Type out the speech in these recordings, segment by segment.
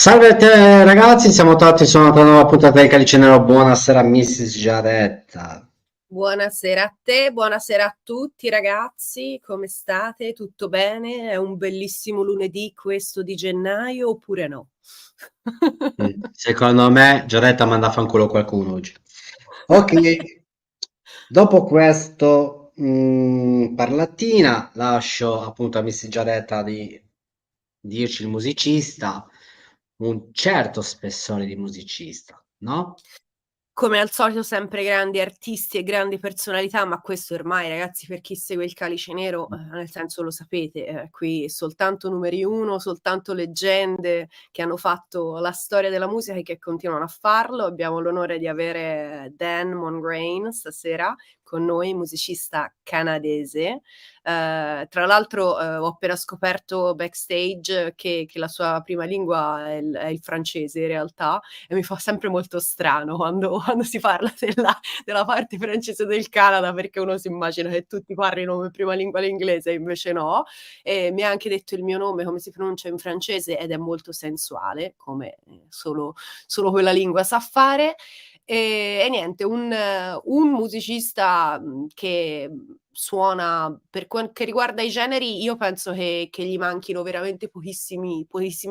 Salve a te ragazzi, siamo tornati su una nuova puntata del Calice Nero. Buonasera Mrs. Giaretta. Buonasera a te, buonasera a tutti ragazzi, come state? Tutto bene? È un bellissimo lunedì questo di gennaio oppure no? Secondo me Giaretta manda a fanculo qualcuno oggi. Ok, dopo questo parlatina lascio appunto a Mrs. Giaretta di dirci il musicista, un certo spessore di musicista, no? Come al solito sempre grandi artisti e grandi personalità, ma questo ormai ragazzi per chi segue il Calice Nero, nel senso lo sapete, qui soltanto numeri uno, soltanto leggende che hanno fatto la storia della musica e che continuano a farlo. Abbiamo l'onore di avere Dan Mongrain stasera con noi, musicista canadese. Tra l'altro ho appena scoperto backstage che la sua prima lingua è il francese in realtà, e mi fa sempre molto strano quando si parla della parte francese del Canada, perché uno si immagina che tutti parlino come prima lingua l'inglese, invece no. E mi ha anche detto il mio nome, come si pronuncia in francese, ed è molto sensuale, come solo quella lingua sa fare. E niente, un musicista che suona, per quel che riguarda i generi, io penso che gli manchino veramente pochissimi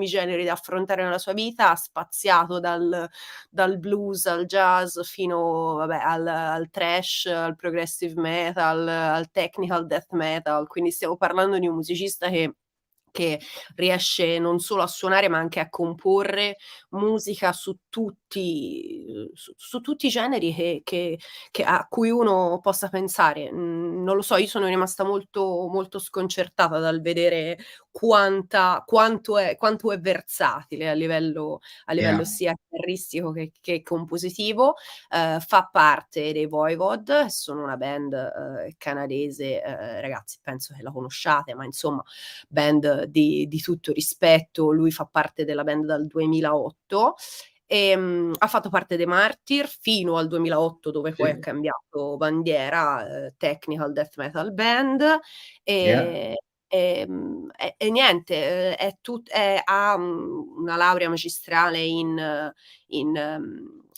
generi da affrontare nella sua vita. Ha spaziato dal blues al jazz fino vabbè, al thrash, al progressive metal, al technical death metal, quindi stiamo parlando di un musicista che riesce non solo a suonare ma anche a comporre musica su tutti i generi a cui uno possa pensare. Non lo so, io sono rimasta molto sconcertata dal vedere quanto è versatile a livello Yeah. sia chitarristico che compositivo. Fa parte dei Voivod, sono una band canadese, ragazzi penso che la conosciate, ma insomma band di tutto rispetto. Lui fa parte della band dal 2008. Ha fatto parte dei Martyr fino al 2008, dove poi ha Sì. cambiato bandiera, Technical Death Metal Band. Yeah. E niente, una laurea magistrale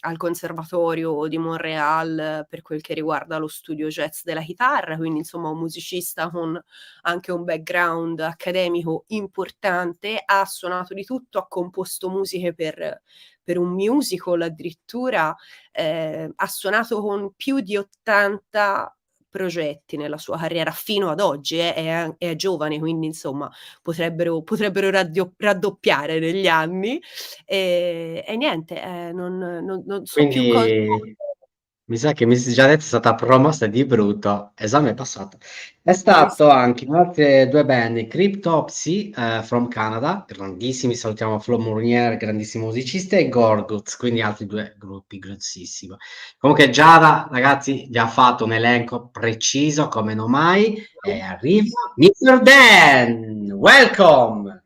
al Conservatorio di Montréal per quel che riguarda lo studio jazz della chitarra, quindi insomma un musicista con anche un background accademico importante. Ha suonato di tutto, ha composto musiche per un musical addirittura, ha suonato con più di 80 progetti nella sua carriera fino ad oggi, è giovane, quindi insomma potrebbero raddoppiare negli anni. E niente, non so più cosa. Quindi mi sa che Miss Janet è stata promossa di brutto, esame passato. È stato anche in altre due band, Cryptopsy from Canada, grandissimi, salutiamo Flo Mournier, grandissimo musicista, e Gorguts, quindi altri due gruppi grossissimi. Comunque Giada, ragazzi, già fatto un elenco preciso, come non mai, e arriva Mr. Dan! Welcome!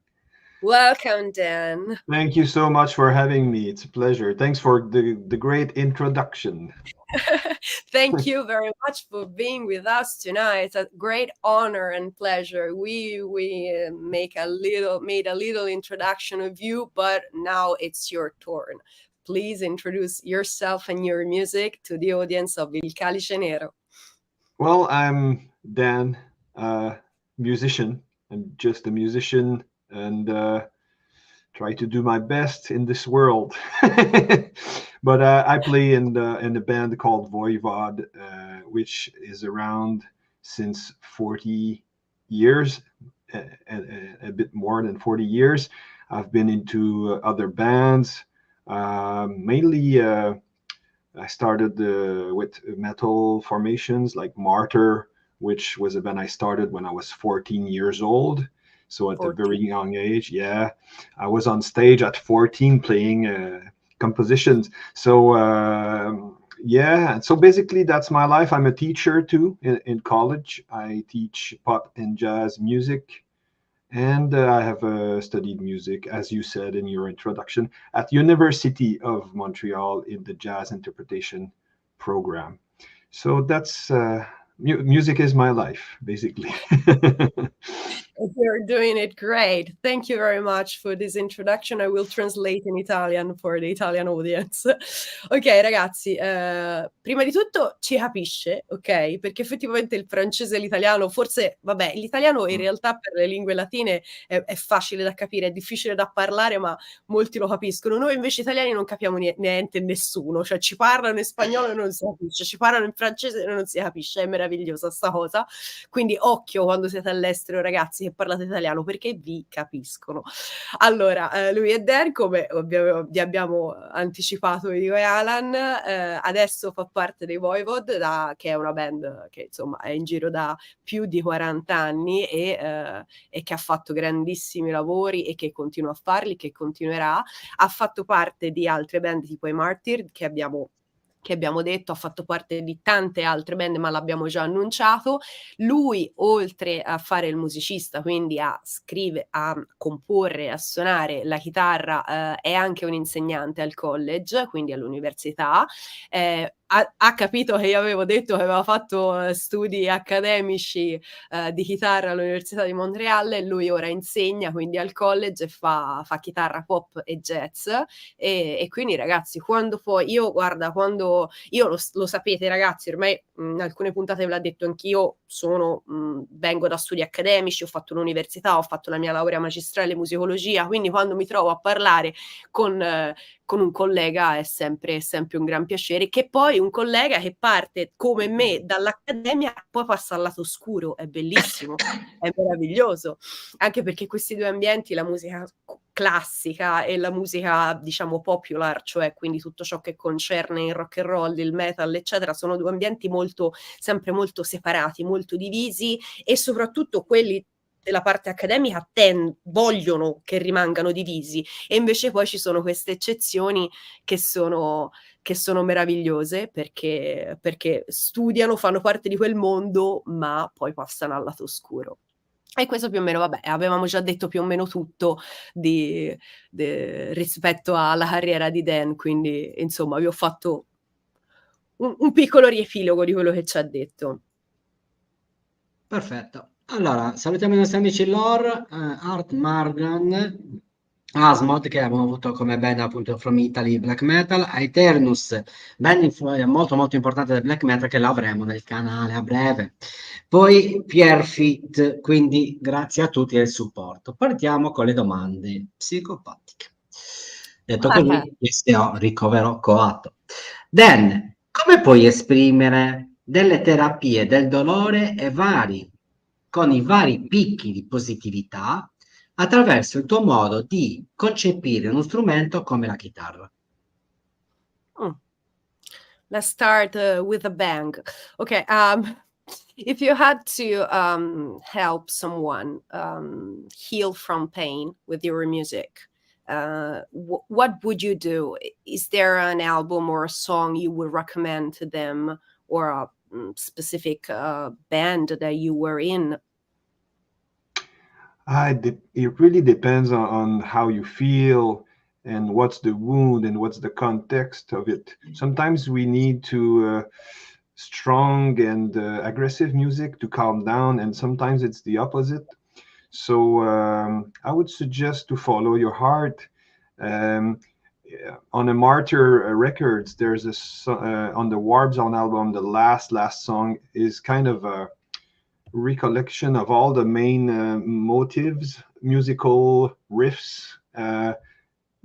Welcome, Dan. Thank you so much for having me. It's a pleasure. Thanks for the great introduction. Thank you very much for being with us tonight. It's a great honor and pleasure. We made a little introduction of you, but now it's your turn. Please introduce yourself and your music to the audience of Il Calice Nero. Well, I'm Dan, musician. I'm just a musician and try to do my best in this world. But I play in a band called Voivod, which is around since 40 years, a bit more than 40 years. I've been into other bands, mainly. I started with metal formations like Martyr, which was a band I started when I was 14 years old. So at 14. A very young age, yeah, I was on stage at 14 playing compositions. So yeah, so basically that's my life. I'm a teacher too in college. I teach pop and jazz music. And I have studied music, as you said in your introduction, at University of Montreal in the jazz interpretation program. So that's music is my life, basically. You're doing it great. Thank you very much for this introduction. I will translate in Italian for the Italian audience. Ok, ragazzi, prima di tutto ci capisce, ok? Perché effettivamente il francese e l'italiano, forse, vabbè, l'italiano in realtà per le lingue latine è facile da capire, è difficile da parlare, ma molti lo capiscono. Noi invece italiani non capiamo niente, nessuno. Cioè ci parlano in spagnolo e non si capisce, ci parlano in francese e non si capisce. È meravigliosa sta cosa. Quindi occhio quando siete all'estero, ragazzi, che parlate italiano, perché vi capiscono. Allora, lui e Dan, come vi abbiamo anticipato io e Alan, adesso fa parte dei Voivod, che è una band che insomma è in giro da più di 40 anni e che ha fatto grandissimi lavori e che continua a farli, che continuerà. Ha fatto parte di altre band tipo i Martyr, che abbiamo detto, ha fatto parte di tante altre band, ma l'abbiamo già annunciato. Lui, oltre a fare il musicista, quindi a scrivere, a comporre, a suonare la chitarra, è anche un insegnante al college, quindi all'università. Ha capito che io avevo detto che aveva fatto studi accademici di chitarra all'Università di Montreal, e lui ora insegna quindi al college e fa chitarra pop e jazz. E quindi ragazzi, quando poi io lo sapete ragazzi, ormai in alcune puntate ve l'ho detto anch'io, vengo da studi accademici, ho fatto l'università, ho fatto la mia laurea magistrale in musicologia, quindi quando mi trovo a parlare con un collega è sempre un gran piacere, che poi un collega che parte come me dall'accademia poi passa al lato oscuro, è bellissimo, è meraviglioso, anche perché questi due ambienti, la musica classica e la musica diciamo popular, cioè quindi tutto ciò che concerne il rock and roll, il metal eccetera, sono due ambienti sempre molto separati, molto divisi, e soprattutto quelli della parte accademica vogliono che rimangano divisi, e invece poi ci sono queste eccezioni che sono meravigliose perché studiano, fanno parte di quel mondo, ma poi passano al lato oscuro. E questo più o meno, vabbè, avevamo già detto più o meno tutto rispetto alla carriera di Dan, quindi insomma vi ho fatto un piccolo riepilogo di quello che ci ha detto. Perfetto. Allora, salutiamo i nostri amici Lore, Art Margan, Asmod, che abbiamo avuto come band appunto from Italy Black Metal, Aeternus, band molto molto importante del black metal, che l'avremo nel canale a breve. Poi Pierfit, quindi grazie a tutti del supporto. Partiamo con le domande psicopatiche. Detto così, ricovero coatto. Dan, come puoi esprimere delle terapie del dolore con i vari picchi di positività attraverso il tuo modo di concepire uno strumento come la chitarra? Let's start with a bang. Okay, if you had to help someone heal from pain with your music, what would you do? Is there an album or a song you would recommend to them, or a specific band that you were in? It really depends on how you feel and what's the wound and what's the context of it. Sometimes we need to strong and aggressive music to calm down, and sometimes it's the opposite. So I would suggest to follow your heart. On a Martyr Records, there's on the Warp Zone album, the last song is kind of a recollection of all the main motives, musical riffs,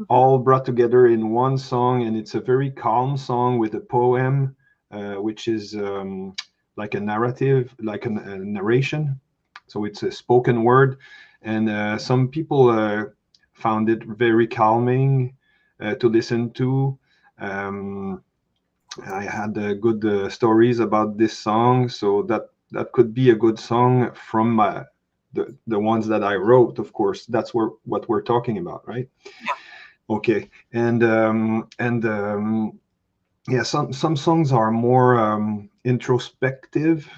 all brought together in one song, and it's a very calm song with a poem, which is like a narrative, like a narration. So it's a spoken word, and some people found it very calming to listen to. I had good stories about this song, so that could be a good song from the ones that I wrote. Of course, that's what we're talking about, right? Okay, and yeah, some songs are more introspective,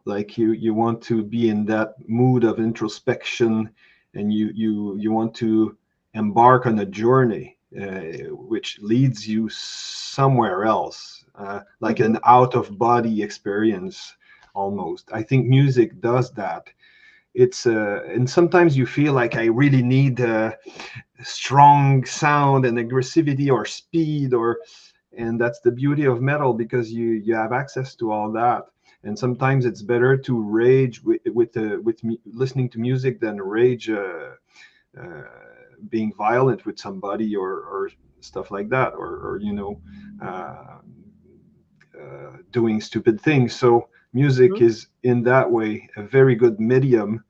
like you want to be in that mood of introspection, and you want to embark on a journey which leads you somewhere else, like an out of body experience almost. I think music does that. it's and sometimes you feel like I really need strong sound and aggressivity or speed, and that's the beauty of metal, because you have access to all that. And sometimes it's better to rage with listening to music than rage being violent with somebody or stuff like that, or you know, doing stupid things. So music is in that way a very good medium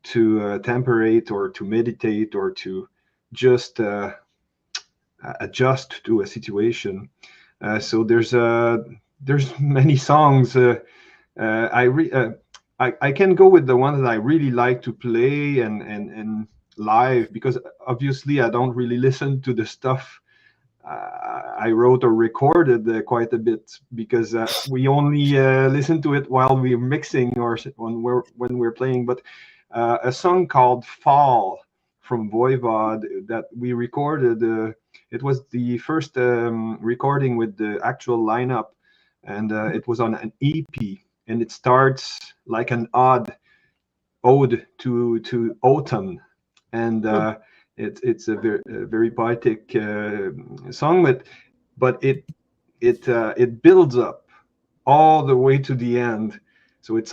to temperate or to meditate or to just adjust to a situation. So there's many songs. I can go with the one that I really like to play and live, because obviously I don't really listen to the stuff I wrote or recorded quite a bit, because we only listen to it while we're mixing or when we're playing. But a song called Fall from Voivod that we recorded, it was the first recording with the actual lineup, and it was on an EP, and it starts like an ode to autumn, and it's a very poetic song, but it builds up all the way to the end. So it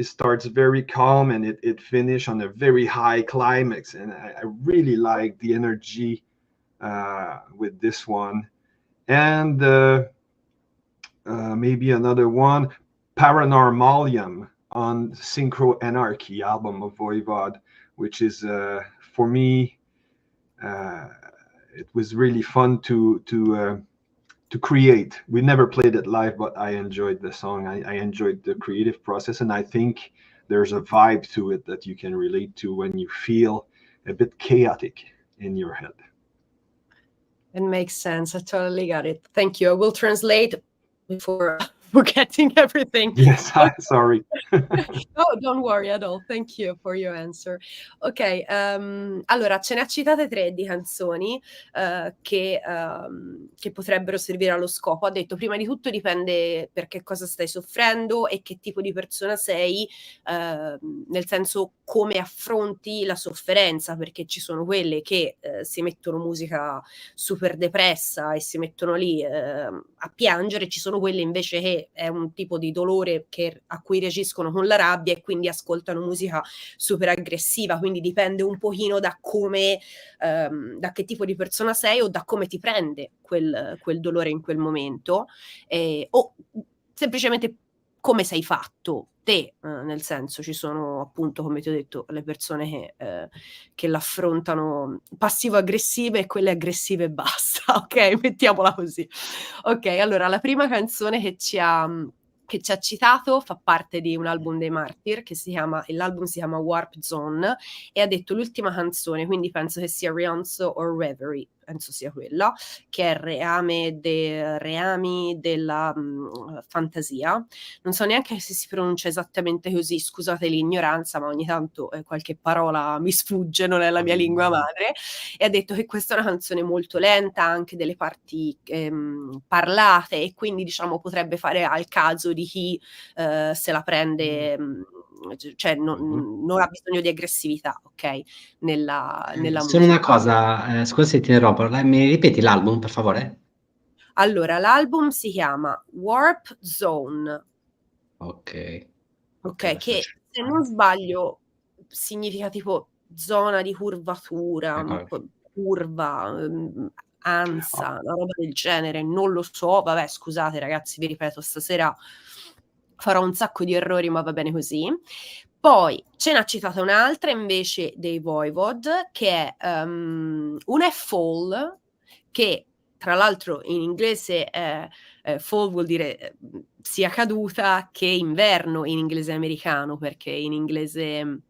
starts very calm, and it finishes on a very high climax, and I really like the energy with this one. And maybe another one, Paranormalium on Synchro Anarchy album of Voivod, which is for me, it was really fun to create. We never played it live, but I enjoyed the song. I enjoyed the creative process, and I think there's a vibe to it that you can relate to when you feel a bit chaotic in your head. It makes sense. I totally got it. Thank you. I will translate before forgetting everything. Yes, sorry. No, don't worry at all. Thank you for your answer. Ok, allora ce ne ha citate 3 di canzoni che potrebbero servire allo scopo. Ha detto, prima di tutto dipende per che cosa stai soffrendo e che tipo di persona sei, nel senso come affronti la sofferenza, perché ci sono quelle che si mettono musica super depressa e si mettono lì a piangere, ci sono quelle invece che è un tipo di dolore a cui reagiscono con la rabbia e quindi ascoltano musica super aggressiva. Quindi dipende un pochino da come, da che tipo di persona sei o da come ti prende quel dolore in quel momento, o semplicemente come sei fatto te, nel senso, ci sono appunto, come ti ho detto, le persone che l'affrontano passivo-aggressive e quelle aggressive e basta, ok? Mettiamola così. Ok, allora la prima canzone che ci ha citato fa parte di un album dei Martyr l'album si chiama Warp Zone, e ha detto l'ultima canzone, quindi penso che sia Rianzo o Reverie, penso sia quella, che è reami della fantasia. Non so neanche se si pronuncia esattamente così, scusate l'ignoranza, ma ogni tanto qualche parola mi sfugge, non è la mia lingua madre. E ha detto che questa è una canzone molto lenta, anche delle parti parlate, e quindi diciamo potrebbe fare al caso di chi se la prende, cioè non ha bisogno di aggressività, ok? Nella Solo musica. una cosa, scusa se ti interrompo, mi ripeti l'album per favore? Allora, l'album si chiama Warp Zone. Ok, Che se non sbaglio significa tipo zona di curvatura, curva, ansa, una roba del genere, non lo so. Vabbè, scusate ragazzi, vi ripeto, stasera farò un sacco di errori, ma va bene così. Poi ce n'ha citata un'altra invece dei Voivod, che è una Fall, che tra l'altro in inglese fall vuol dire sia caduta, che inverno in inglese americano, perché in inglese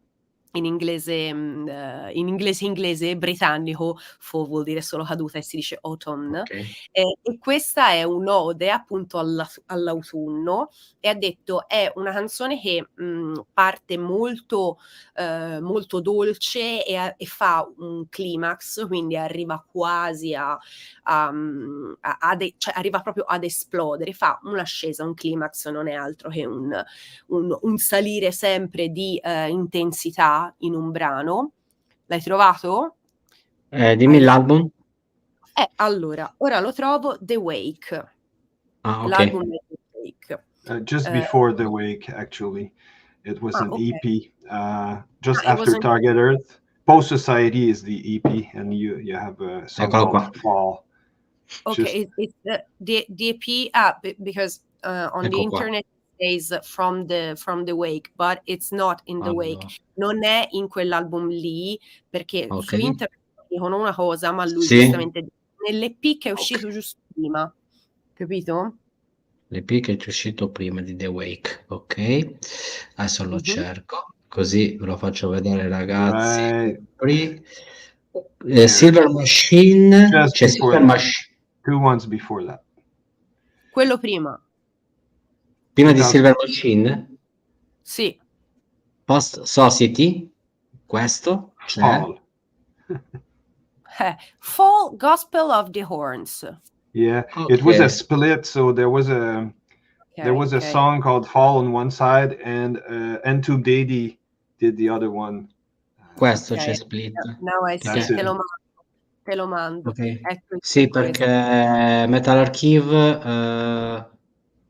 britannico fall vuol dire solo caduta e si dice autumn. okay. E questa è un'ode appunto all'autunno, e ha detto è una canzone che parte molto molto dolce e fa un climax, quindi arriva quasi cioè arriva proprio ad esplodere, fa un'ascesa, un climax non è altro che un salire sempre di intensità, ha in un brano. L'hai trovato? Dimmi l'album. Allora, ora lo trovo, The Wake. Ah, ok. L'album è The Wake. Just before The Wake, actually. It was an okay. EP, just It after wasn't... Target Earth. Post Society is the EP, and you have a song Eccolo called qua. Fall. Okay, it's the EP because on the Ecco qua. internet it says from the Wake, but it's not in the Wake. Allora. Non è in quell'album lì, perché su Ok. internet dicono una cosa, ma lui Sì. giustamente nell'EP che è uscito giusto prima, capito? L'EP che è uscito prima di The Wake, ok? Adesso lo cerco, così ve lo faccio vedere, ragazzi. Right. Silver Machine, Just c'è before Silver that. Machine. 2 months before that. Quello prima. Prima di 2000. Silver Machine? Sì. Post Society, questo c'è. Fall. Fall, Gospel of the Horns. Yeah, Okay. it was a split, so there was a song called Fall on one side, and N2 Daddy did the other one. Questo c'è split. Now I see, That's it. te lo mando. Okay. Ecco, Sì, perché Metal Archive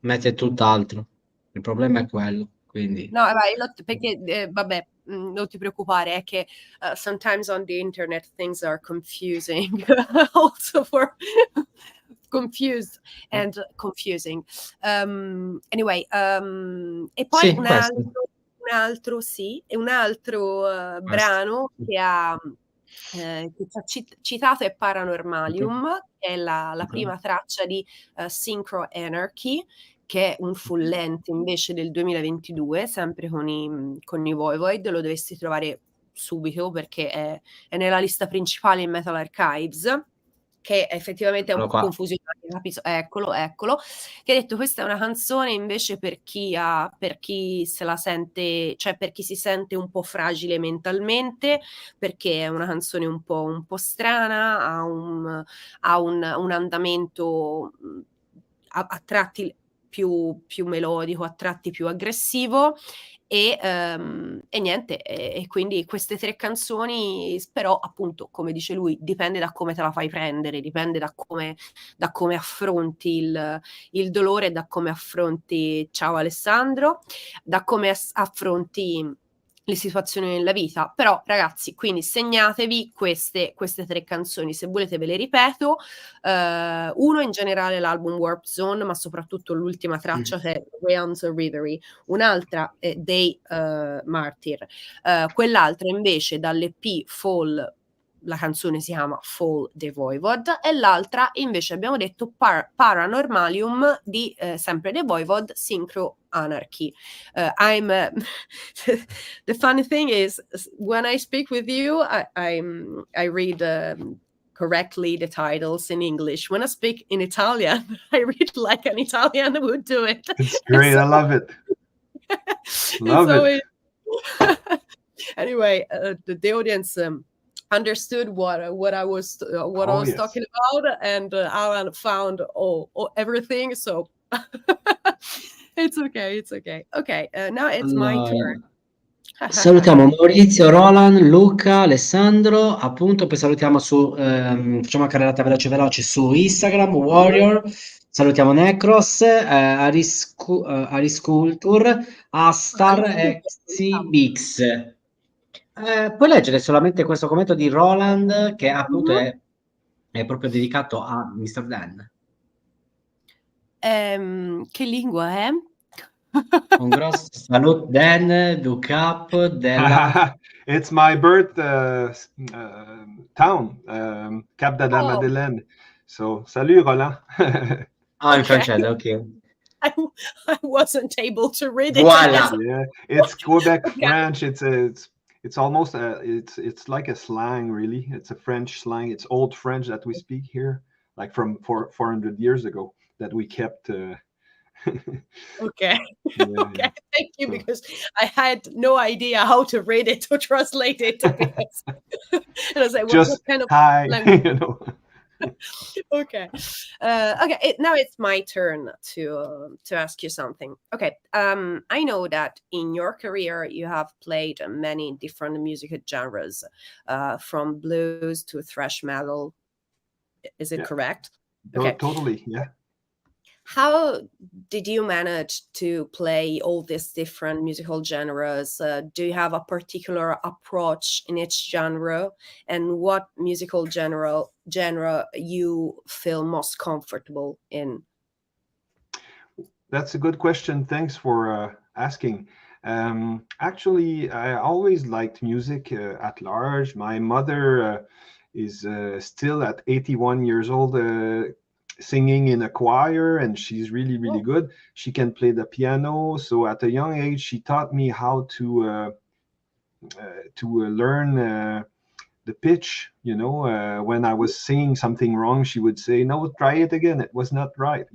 mette tutt'altro. Il problema è quello, quindi. No, vai, perché vabbè, non ti preoccupare, è che sometimes on the internet things are confusing also for confused and confusing. Anyway, e poi Sì, un altro brano che ci ha citato è Paranormalium, che è la prima traccia di Synchro Anarchy, che è un full length invece del 2022, sempre con i Voivod. Lo dovresti trovare subito perché è nella lista principale in Metal Archives, che effettivamente è un po' confusionale, eccolo, che ha detto questa è una canzone invece per chi se la sente, cioè per chi si sente un po' fragile mentalmente, perché è una canzone un po' strana, ha un andamento a tratti più melodico, a tratti più aggressivo, e niente, e quindi queste 3 canzoni, però appunto, come dice lui, dipende da come te la fai prendere, dipende da come affronti il dolore, da come affronti, ciao Alessandro, da come affronti le situazioni nella vita. Però ragazzi, quindi segnatevi queste 3 canzoni, se volete ve le ripeto. Uno in generale l'album Warp Zone, ma soprattutto l'ultima traccia che è Realms of Reverie, un'altra è Day Martyr, quell'altra invece dall'EP Fall, la canzone si chiama Fall the Voivod, e l'altra invece abbiamo detto Paranormalium di sempre The Voivod, Synchro Anarchy. The funny thing is, when I speak with you, I read correctly the titles in English. When I speak in Italian, I read like an Italian would do it. It's great. I love it. Love it. Anyway, the audience understood what I was talking about, and Alan found everything. So it's okay. Okay, now it's my turn. Salutiamo Maurizio, Roland, Luca, Alessandro, appunto, poi salutiamo facciamo una carrellata veloce su Instagram, Warrior, salutiamo Necros, Arisculture, Astar e Xibix. Puoi leggere solamente questo commento di Roland, che appunto è proprio dedicato a Mr. Dan. Che lingua è? Un grosso saluto Dan, du Cap della... It's my birth town, Cap de la Madeleine. So, salut Roland. in francese, ok. I wasn't able to read it. Voilà. Yeah, it's Quebec French. It's almost it's like a slang, really. It's a French slang. It's old French that we speak here, like from 400 years ago, that we kept. Okay. Okay. Thank you, because I had no idea how to read it or translate it. And I was like, just what kind of hi, language? you know. Okay. Okay. Now it's my turn to ask you something. Okay. I know that in your career you have played many different music genres, from blues to thrash metal. Is it Yeah. correct? Okay. Totally, yeah. How did you manage to play all these different musical genres? Do you have a particular approach in each genre? And what musical genre you feel most comfortable in? That's a good question. Thanks for asking. Actually, I always liked music at large. My mother is still at 81 years old, singing in a choir, and she's really, really good. She can play the piano. So at a young age, she taught me how to learn the pitch. When I was singing something wrong, she would say, "No, try it again. It was not right."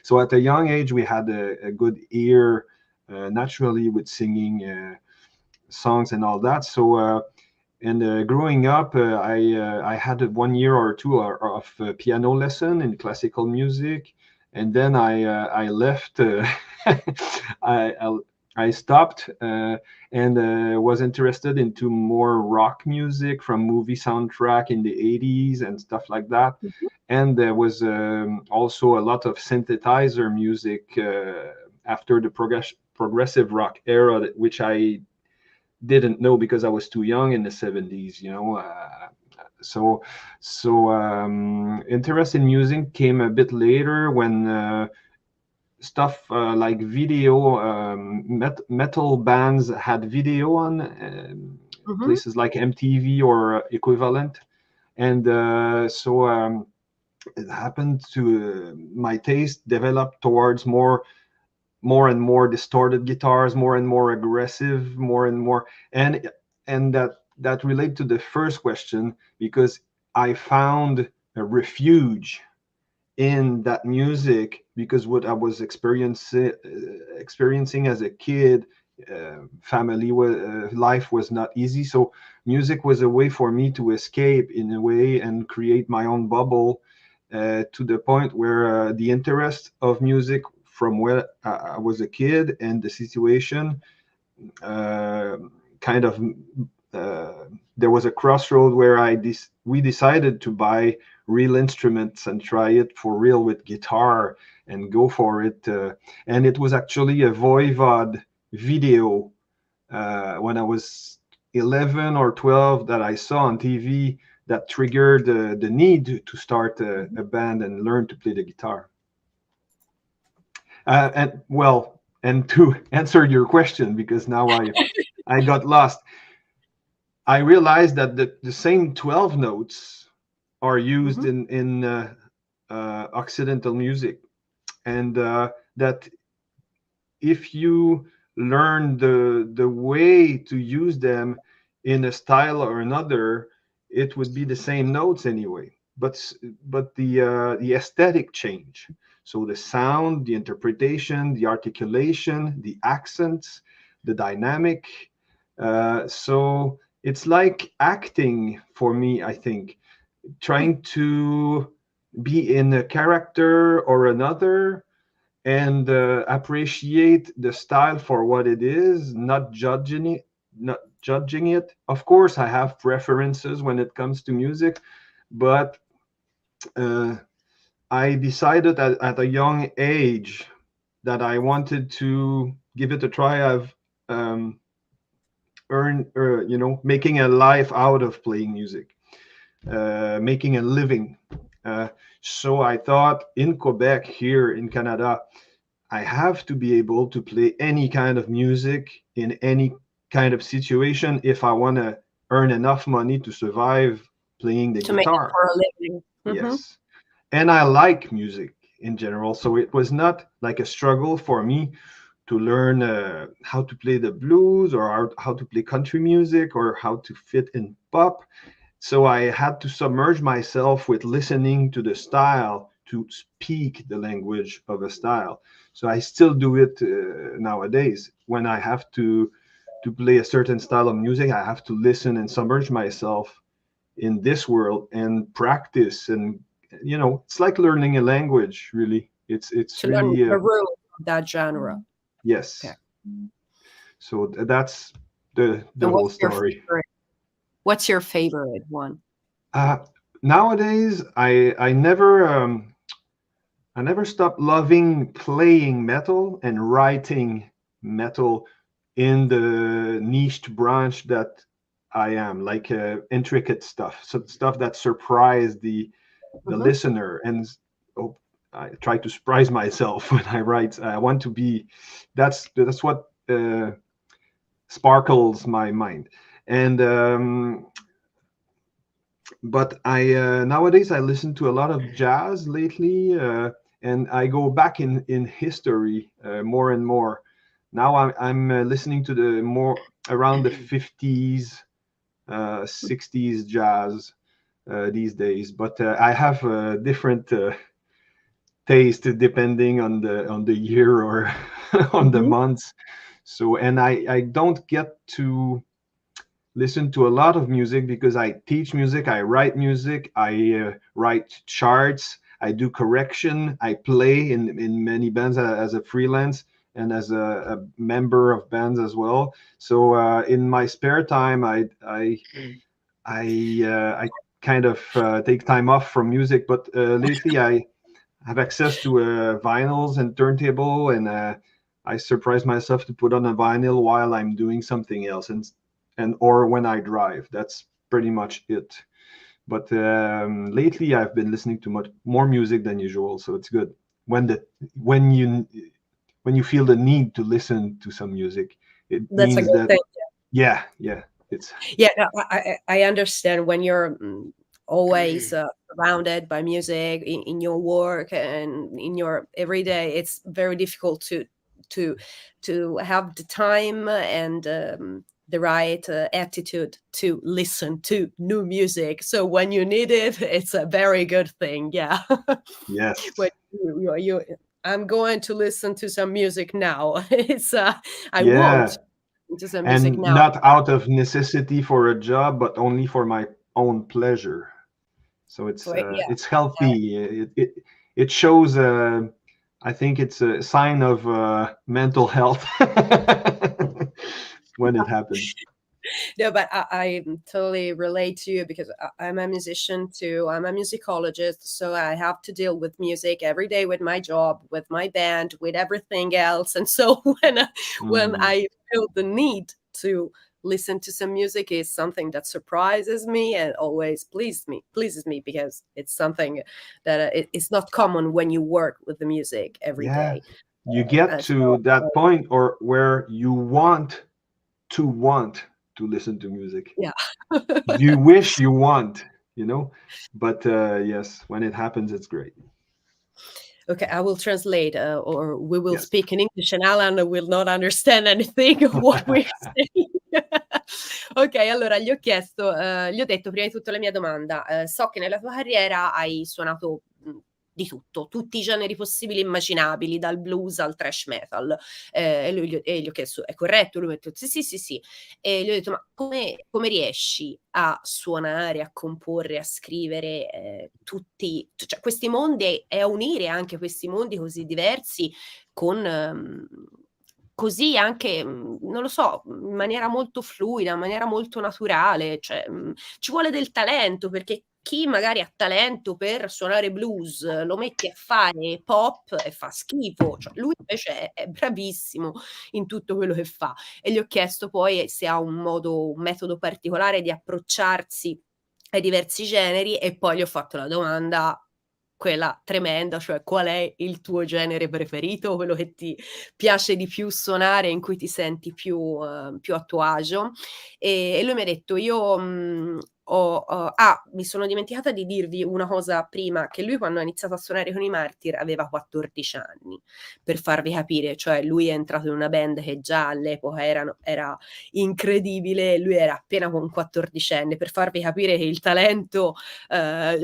So at a young age, we had a good ear naturally with singing songs and all that. So and growing up, I had 1 year or two of piano lesson in classical music, and then I left. I I stopped and was interested into more rock music from movie soundtrack in the 80s and stuff like that. Mhm. And there was also a lot of synthesizer music after the progressive rock era, which I didn't know because I was too young in the 70s. So interest in music came a bit later when stuff like video, metal bands had video on Mhm. places like MTV or equivalent. And so it happened to my taste developed towards more and more distorted guitars, more and more aggressive, more and more, and that relate to the first question, because I found a refuge in that music, because what I was experiencing as a kid, family life was not easy. So music was a way for me to escape in a way and create my own bubble, to the point where the interest of music from where I was a kid and the situation uh, kind of there was a crossroad where we decided to buy real instruments and try it for real with guitar and go for it. And it was actually a Voivod video when I was 11 or 12 that I saw on TV that triggered the need to start a band and learn to play the guitar. And to answer your question, because now I got lost. I realized that the same 12 notes are used Mhm. in Occidental music, and that if you learn the way to use them in a style or another, it would be the same notes anyway. But the aesthetic change. So the sound, the interpretation, the articulation, the accents, the dynamic. So it's like acting for me, I think, trying to be in a character or another and appreciate the style for what it is, not judging it. Not judging it. Of course, I have preferences when it comes to music, but uh, I decided at a young age that I wanted to give it a try. I've earned, making a life out of playing music, making a living. So I thought in Quebec, here in Canada, I have to be able to play any kind of music in any kind of situation if I want to earn enough money to survive playing the To make it guitar. for a living. Mhm. Yes. And I like music in general. So it was not like a struggle for me to learn how to play the blues or how to play country music or how to fit in pop. So I had to submerge myself with listening to the style to speak the language of a style. So I still do it nowadays. When I have to play a certain style of music, I have to listen and submerge myself in this world and practice you know, it's like learning a language, really. It's To learn really the rules of that genre. yes. Okay. So that's the And whole story. What's your favorite one? Nowadays, I never stopped loving playing metal and writing metal in the niched branch that I am, like intricate stuff, so stuff that surprised the listener. And I try to surprise myself when I write. I want to be. That's what sparkles my mind. And but I nowadays I listen to a lot of jazz lately, and I go back in history more and more. Now I'm listening to the more around the 50s, 60s jazz these days. But I have a different taste depending on the year or on the months. So, and I don't get to listen to a lot of music because I teach music, I write music, I write charts, I do correction, I play in many bands as a freelance and as a member of bands as well. So in my spare time, I kind of take time off from music. But lately, I have access to vinyls and turntable, and I surprise myself to put on a vinyl while I'm doing something else, and or when I drive. That's pretty much it. But lately, I've been listening to much more music than usual, so it's good. When you feel the need to listen to some music, it That's means a good that thing. yeah, it's No, I understand when you're always surrounded by music in your work and in your everyday. It's very difficult to have the time and the right attitude to listen to new music. So when you need it, it's a very good thing. Yeah. yes. When I'm going to listen to some music now. It's I Yeah. won't to some music And now. not out of necessity for a job, but only for my own pleasure. So it's healthy. It shows. I think it's a sign of mental health when it happens. No, but I totally relate to you because I'm a musician too. I'm a musicologist, so I have to deal with music every day with my job, with my band, with everything else. And so when I feel the need to listen to some music is something that surprises me and always pleases me because it's something that it's not common when you work with the music every day. You get to that point or where you want to listen to music. Yeah. You wish you want, you know, but yes, when it happens, it's great. Okay, I will translate, or we will speak in English, and Alan will not understand anything of what we're saying. Ok, allora gli ho chiesto, gli ho detto prima di tutto la mia domanda. So che nella tua carriera hai suonato di tutto, tutti i generi possibili e immaginabili, dal blues al thrash metal. E gli ho chiesto, è corretto? Lui mi ha detto, sì. E gli ho detto, ma come riesci a suonare, a comporre, a scrivere tutti, cioè questi mondi e a unire anche questi mondi così diversi con così anche, non lo so, in maniera molto fluida, in maniera molto naturale, cioè ci vuole del talento, perché chi magari ha talento per suonare blues lo metti a fare pop e fa schifo, cioè, lui invece è bravissimo in tutto quello che fa. E gli ho chiesto poi se ha un metodo particolare di approcciarsi ai diversi generi, e poi gli ho fatto la domanda quella tremenda, cioè qual è il tuo genere preferito, quello che ti piace di più suonare, in cui ti senti più a tuo agio. E lui mi ha detto, io mi sono dimenticata di dirvi una cosa prima, che lui quando ha iniziato a suonare con i Martyr aveva 14 anni, per farvi capire, cioè lui è entrato in una band che già all'epoca era incredibile, lui era appena con 14enne, per farvi capire che il talento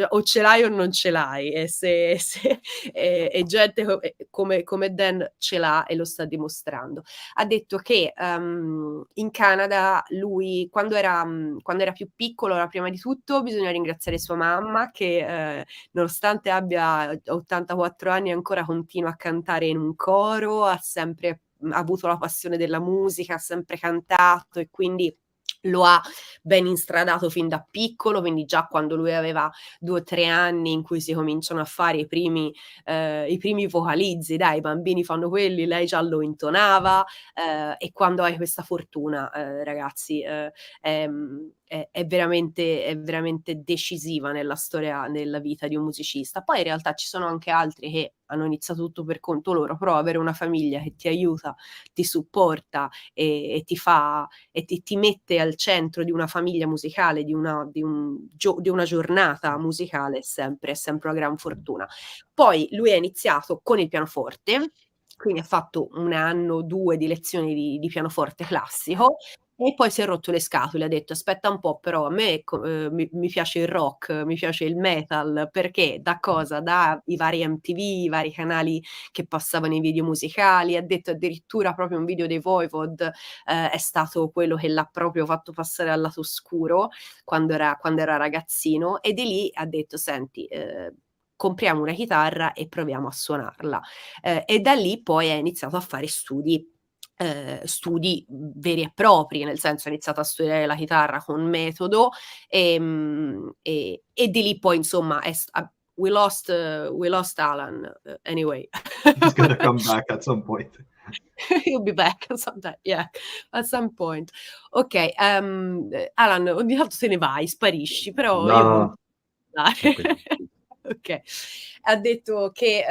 o ce l'hai o non ce l'hai, e gente come Dan ce l'ha e lo sta dimostrando. Ha detto che in Canada lui quando era più piccolo, la prima di tutto bisogna ringraziare sua mamma che nonostante abbia 84 anni ancora continua a cantare in un coro, ha sempre avuto la passione della musica, ha sempre cantato e quindi lo ha ben instradato fin da piccolo, quindi già quando lui aveva 2 o 3 anni in cui si cominciano a fare i primi vocalizzi, dai, i bambini fanno quelli, lei già lo intonava, e quando hai questa fortuna, ragazzi, è veramente decisiva nella storia, nella vita di un musicista. Poi in realtà ci sono anche altri che hanno iniziato tutto per conto loro, però avere una famiglia che ti aiuta, ti supporta e ti fa e ti mette al centro di una famiglia musicale, di una giornata musicale è sempre una gran fortuna. Poi lui ha iniziato con il pianoforte, quindi ha fatto 1 anno, 2 di lezioni di pianoforte classico e poi si è rotto le scatole, ha detto: "Aspetta un po', però a me mi piace il rock, mi piace il metal", perché da cosa? Da i vari MTV, i vari canali che passavano i video musicali, ha detto addirittura proprio un video dei Voivod è stato quello che l'ha proprio fatto passare al lato oscuro quando era ragazzino, e di lì ha detto: "Senti, compriamo una chitarra e proviamo a suonarla". E da lì poi ha iniziato a fare studi veri e propri, nel senso ha iniziato a studiare la chitarra con metodo, e di lì poi insomma we lost Alan, anyway. He's gonna come back at some point. He'll be back sometime, yeah, at some point. Okay, Alan, ogni tanto te ne vai, sparisci, però No, io no, volevo no, dare. tranquillo. Okay. Ha detto che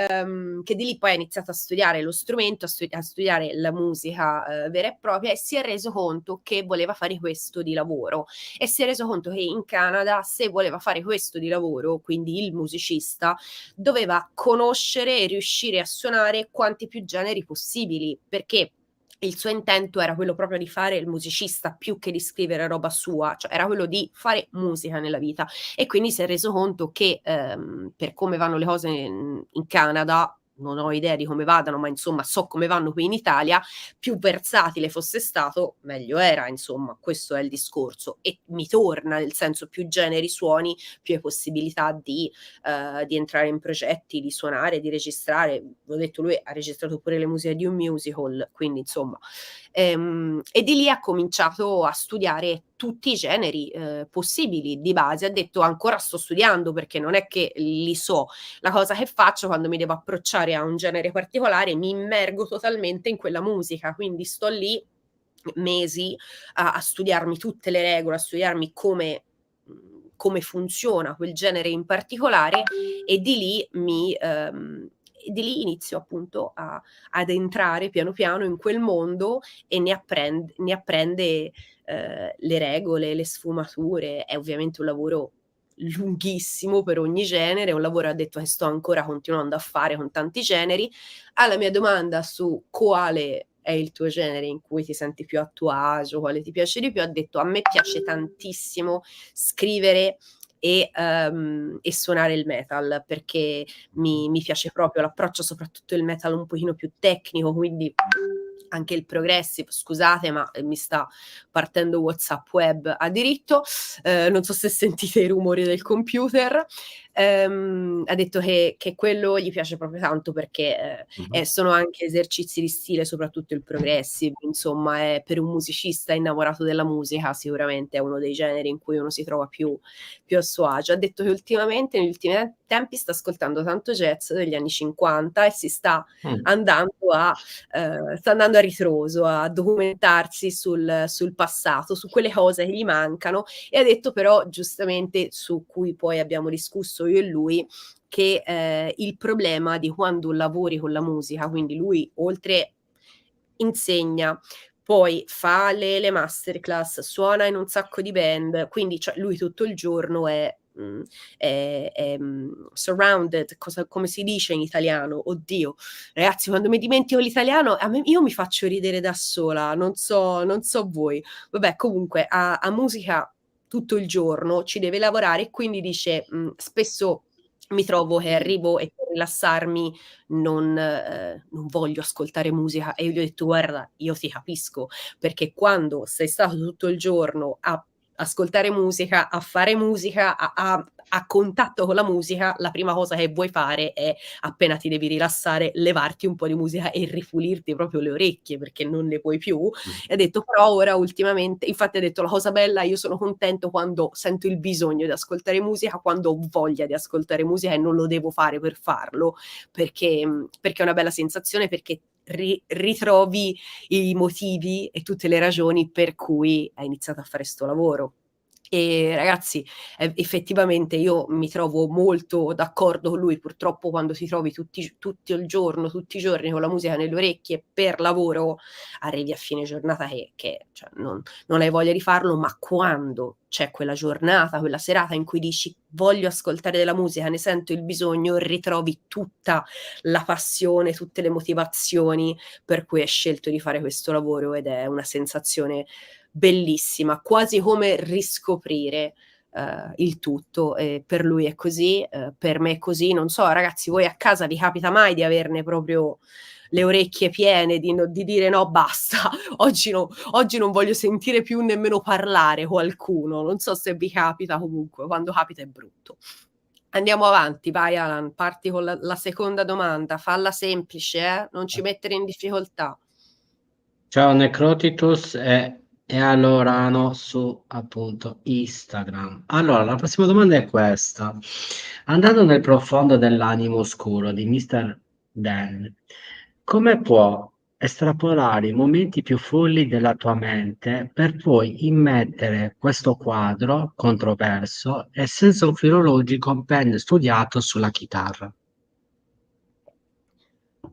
di lì poi ha iniziato a studiare lo strumento, a studiare la musica, vera e propria, e si è reso conto che voleva fare questo di lavoro. E si è reso conto che in Canada, se voleva fare questo di lavoro, quindi il musicista, doveva conoscere e riuscire a suonare quanti più generi possibili, perché il suo intento era quello proprio di fare il musicista più che di scrivere roba sua, cioè era quello di fare musica nella vita. E quindi si è reso conto che, per come vanno le cose in Canada, non ho idea di come vadano, ma insomma so come vanno qui in Italia, più versatile fosse stato meglio era, insomma, questo è il discorso. E mi torna, nel senso, più generi suoni, più hai possibilità di entrare in progetti, di suonare, di registrare. L'ho detto, lui ha registrato pure le musiche di un musical, quindi insomma. E di lì ha cominciato a studiare tutti i generi possibili di base. Ha detto: "Ancora sto studiando perché non è che li so. La cosa che faccio quando mi devo approcciare a un genere particolare, mi immergo totalmente in quella musica, quindi sto lì mesi a studiarmi tutte le regole, a studiarmi come funziona quel genere in particolare, e di lì inizio appunto ad entrare piano piano in quel mondo e ne apprende le regole, le sfumature. È ovviamente un lavoro lunghissimo per ogni genere, un lavoro, ha detto, che sto ancora continuando a fare con tanti generi. Alla mia domanda su quale è il tuo genere in cui ti senti più a tuo agio, quale ti piace di più, ha detto: "A me piace tantissimo scrivere e suonare il metal, perché mi piace proprio l'approccio, soprattutto il metal un pochino più tecnico, quindi anche il progressive". Scusate, ma mi sta partendo WhatsApp web a diritto, non so se sentite i rumori del computer. Ha detto che quello gli piace proprio tanto perché sono anche esercizi di stile, soprattutto il progressive, insomma, è per un musicista innamorato della musica sicuramente è uno dei generi in cui uno si trova più a suo agio. Ha detto che ultimamente, negli ultimi tempi, sta ascoltando tanto jazz degli anni '50 e si sta andando a ritroso, a documentarsi sul passato, su quelle cose che gli mancano, e ha detto però, giustamente, su cui poi abbiamo discusso io e lui, che il problema di quando lavori con la musica, quindi lui oltre insegna, poi fa le masterclass, suona in un sacco di band, quindi cioè lui tutto il giorno è surrounded, come si dice in italiano? Oddio, ragazzi, quando mi dimentico l'italiano io mi faccio ridere da sola, non so voi. Vabbè, comunque a musica tutto il giorno, ci deve lavorare, e quindi dice, spesso mi trovo che arrivo e per rilassarmi non voglio ascoltare musica, e io gli ho detto: "Guarda, io ti capisco, perché quando sei stato tutto il giorno a ascoltare musica, a fare musica, a contatto con la musica, la prima cosa che vuoi fare è, appena ti devi rilassare, levarti un po' di musica e ripulirti proprio le orecchie, perché non ne puoi più. E ha detto, però ora ultimamente, infatti ha detto, la cosa bella, io sono contento quando sento il bisogno di ascoltare musica, quando ho voglia di ascoltare musica e non lo devo fare per farlo, perché è una bella sensazione, perché ritrovi i motivi e tutte le ragioni per cui hai iniziato a fare sto lavoro. E ragazzi, effettivamente io mi trovo molto d'accordo con lui. Purtroppo quando ti trovi tutti il giorno, tutti i giorni con la musica nelle orecchie per lavoro, arrivi a fine giornata che cioè, non hai voglia di farlo, ma quando c'è quella giornata, quella serata in cui dici voglio ascoltare della musica, ne sento il bisogno, ritrovi tutta la passione, tutte le motivazioni per cui hai scelto di fare questo lavoro, ed è una sensazione bellissima, quasi come riscoprire il tutto. Per lui è così, per me è così. Non so, ragazzi, voi a casa vi capita mai di averne proprio le orecchie piene, di dire no, basta, oggi non voglio sentire più nemmeno parlare qualcuno? Non so se vi capita, comunque quando capita è brutto. Andiamo avanti, vai Alan, parti con la seconda domanda, falla semplice, non ci mettere in difficoltà. Ciao Necrotitus e Alorano su appunto Instagram. Allora, la prossima domanda è questa. Andando nel profondo dell'animo oscuro di Mr. Dan, come può estrapolare i momenti più folli della tua mente per poi immettere questo quadro controverso e senza un filologico ben studiato sulla chitarra?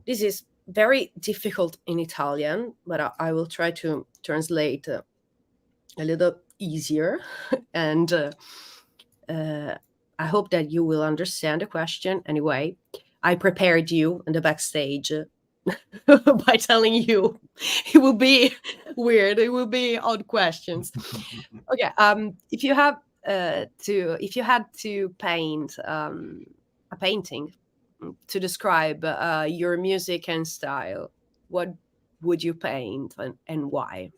This is very difficult in Italian, but I will try to translate a little easier. And I hope that you will understand the question. Anyway, I prepared you in the backstage by telling you it will be weird. It will be odd questions. Okay. If you had to paint a painting to describe your music and style, what would you paint and why?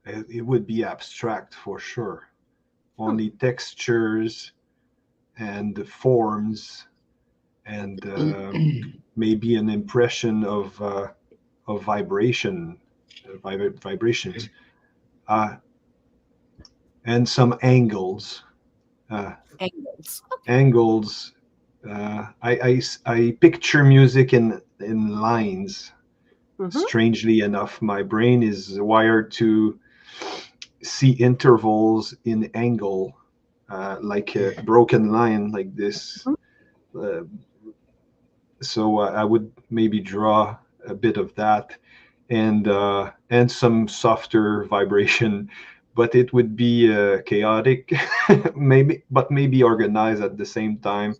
It would be abstract for sure. Only textures and forms and maybe an impression of vibrations, and some angles. Angles. I picture music in lines. Mm-hmm. Strangely enough, my brain is wired to see intervals in angle, like a broken line like this. So I would maybe draw a bit of that, and some softer vibration, but it would be chaotic, maybe organized at the same time.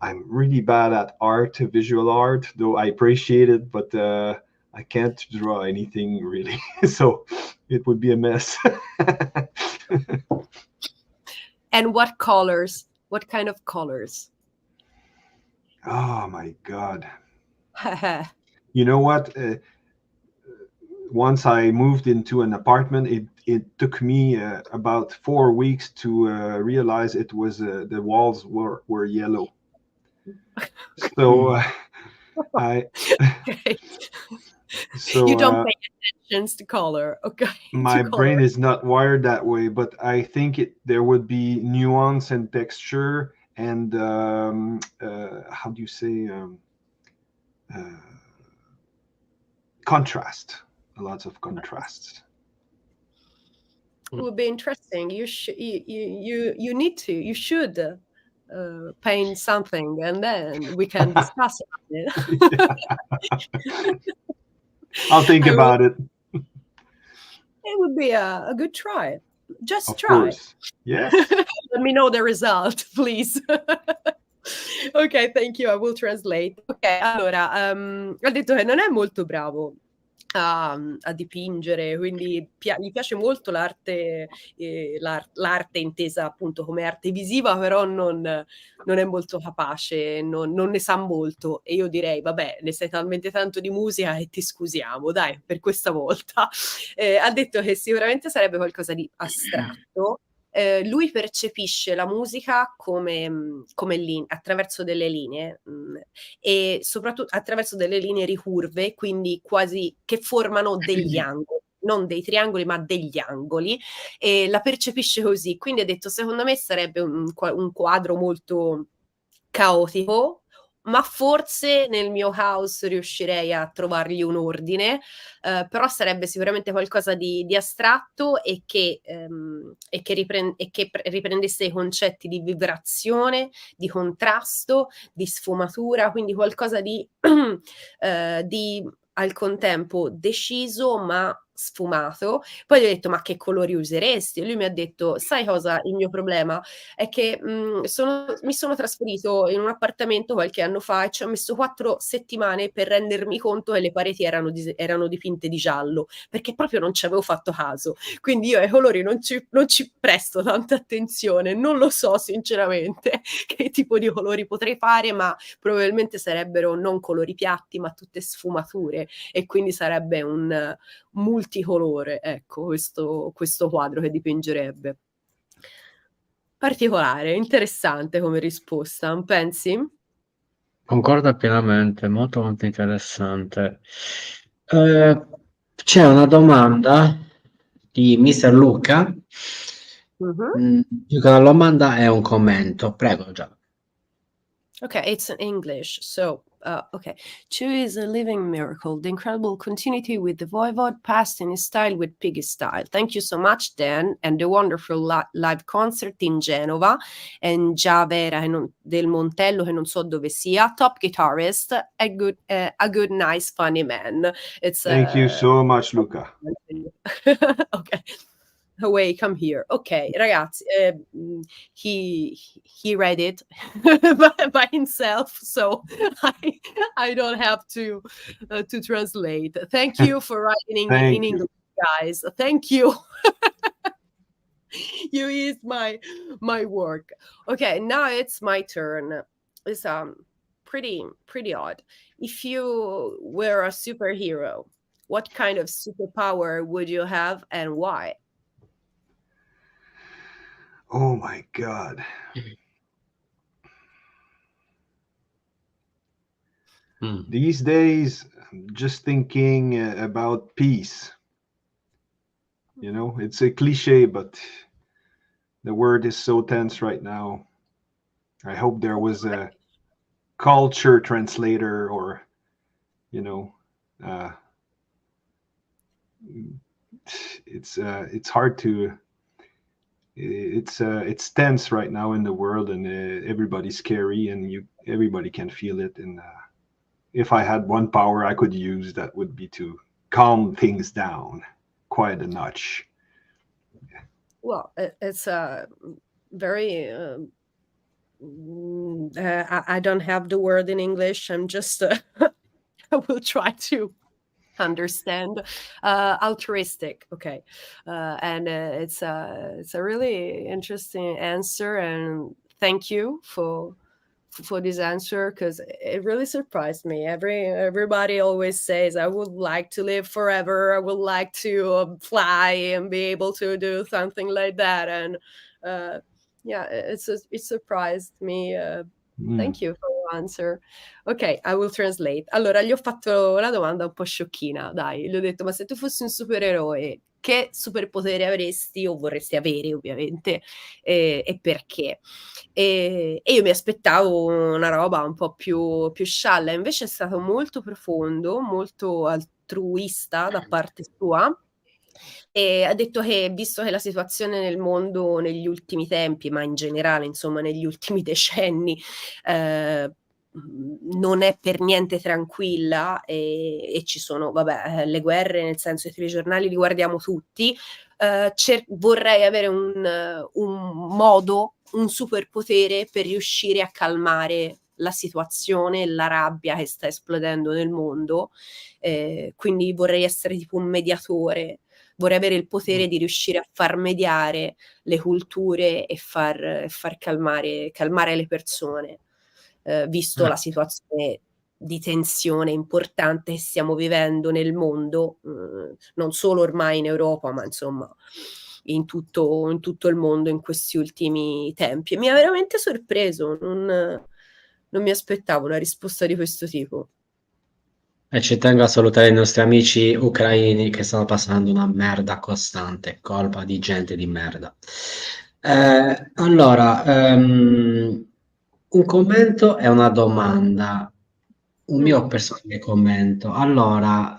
I'm really bad at art, visual art, though I appreciate it, but I can't draw anything really. So it would be a mess. And what colors? What kind of colors? Oh my God. You know what? Once I moved into an apartment, it took me about 4 weeks to realize it was the walls were yellow. So so you don't pay attention to color, okay? My brain is not wired that way, but I think there would be nuance and texture and how do you say contrast? Lots of contrasts. It would be interesting. You should paint something, and then we can discuss it. I'll think about it. It would be a good try. Just of try. Course. Yes. Let me know the result, please. Ok, thank you. I will translate. Ok, allora, ha detto che non è molto bravo a dipingere, quindi gli piace molto l'arte, l'arte intesa appunto come arte visiva, però non è molto capace, non ne sa molto, e io direi vabbè, ne sai talmente tanto di musica e ti scusiamo, dai, per questa volta. Ha detto che sicuramente sarebbe qualcosa di astratto. Lui percepisce la musica come attraverso delle linee, e soprattutto attraverso delle linee ricurve, quindi quasi che formano degli angoli, non dei triangoli ma degli angoli, e la percepisce così. Quindi ha detto secondo me sarebbe un quadro molto caotico, ma forse nel mio caos riuscirei a trovargli un ordine, però sarebbe sicuramente qualcosa di astratto e che riprendesse i concetti di vibrazione, di contrasto, di sfumatura, quindi qualcosa di al contempo deciso ma sfumato. Poi gli ho detto: "Ma che colori useresti?" E lui mi ha detto: "Sai cosa? Il mio problema è che, mi sono trasferito in un appartamento qualche anno fa e ci ho messo 4 settimane per rendermi conto che le pareti erano dipinte di giallo, perché proprio non ci avevo fatto caso. Quindi io ai colori non ci presto tanta attenzione, non lo so sinceramente che tipo di colori potrei fare, ma probabilmente sarebbero non colori piatti, ma tutte sfumature, e quindi sarebbe un multicolore, ecco, questo quadro che dipingerebbe." Particolare, interessante come risposta, non pensi? Concordo pienamente, molto molto interessante. Eh, C'è una domanda di Mister Luca. Mh-mh. Più che una domanda è un commento. Prego, già. Okay, it's in English. So, okay. Chu is a living miracle. The incredible continuity with the Voivod, passed in his style with Piggy style. Thank you so much, Dan, and the wonderful live concert in Genova and Giavera del Montello, che non so dove sia. Top guitarist, a good, nice, funny man. It's Thank you so much, Luca. okay. Away, come here. Ok, ragazzi, he read it by himself, so I don't have to translate. Thank you for writing in Thank you. English, guys. Thank you. You used my work. Okay, now it's my turn. It's pretty odd. If you were a superhero, what kind of superpower would you have and why? Oh my God. These days, I'm just thinking about peace. You know, it's a cliche, but the word is so tense right now. I hope there was a culture translator, or, you know, it's hard to. It's tense right now in the world, and everybody's scary, and everybody can feel it. And if I had one power I could use, that would be to calm things down quite a notch. Well, it's very. I don't have the word in English. I'm just. I will try to understand. Altruistic. Okay, and it's a really interesting answer, and thank you for this answer, because it really surprised me. Everybody always says, I would like to live forever, I would like to fly and be able to do something like that, and yeah, it surprised me. Thank you for your answer. Ok, I will translate. Allora, gli ho fatto una domanda un po' sciocchina, dai. Gli ho detto: ma se tu fossi un supereroe, che superpotere avresti o vorresti avere, ovviamente, e perché? E io mi aspettavo una roba un po' più scialla, invece è stato molto profondo, molto altruista da parte sua, e ha detto che, visto che la situazione nel mondo negli ultimi tempi, ma in generale, insomma, negli ultimi decenni, non è per niente tranquilla, e ci sono, vabbè, le guerre, nel senso, i telegiornali li guardiamo tutti, vorrei avere un modo, un superpotere per riuscire a calmare la situazione, la rabbia che sta esplodendo nel mondo, quindi vorrei essere tipo un mediatore, vorrei avere il potere di riuscire a far mediare le culture e far calmare le persone, visto la situazione di tensione importante che stiamo vivendo nel mondo, non solo ormai in Europa, ma insomma in tutto il mondo in questi ultimi tempi. E mi ha veramente sorpreso, non mi aspettavo una risposta di questo tipo. E ci tengo a salutare i nostri amici ucraini che stanno passando una merda costante, colpa di gente di merda. Allora, un commento e una domanda, un mio personale commento. Allora,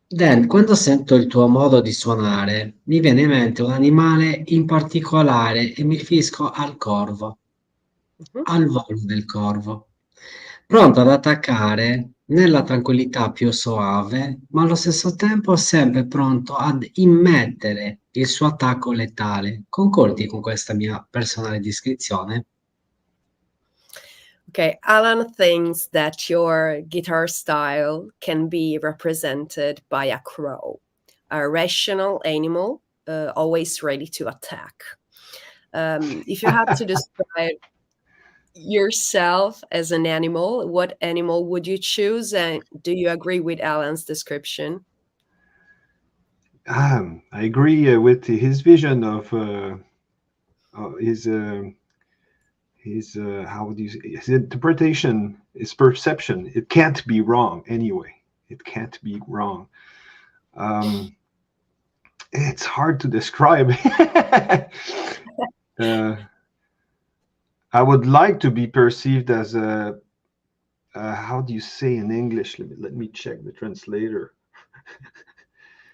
Dan, quando sento il tuo modo di suonare, mi viene in mente un animale in particolare e mi riferisco al corvo, al volo del corvo, pronto ad attaccare nella tranquillità più soave, ma allo stesso tempo sempre pronto ad immettere il suo attacco letale. Concordi con questa mia personale descrizione? Okay, Alan thinks that your guitar style can be represented by a crow, a rational animal, always ready to attack. If you had to describe yourself as an animal, what animal would you choose? And do you agree with Alan's description? I agree with his vision of his how would you say, his interpretation, his perception. It can't be wrong anyway. It can't be wrong. It's hard to describe. I would like to be perceived as a how do you say in English? Let me check the translator.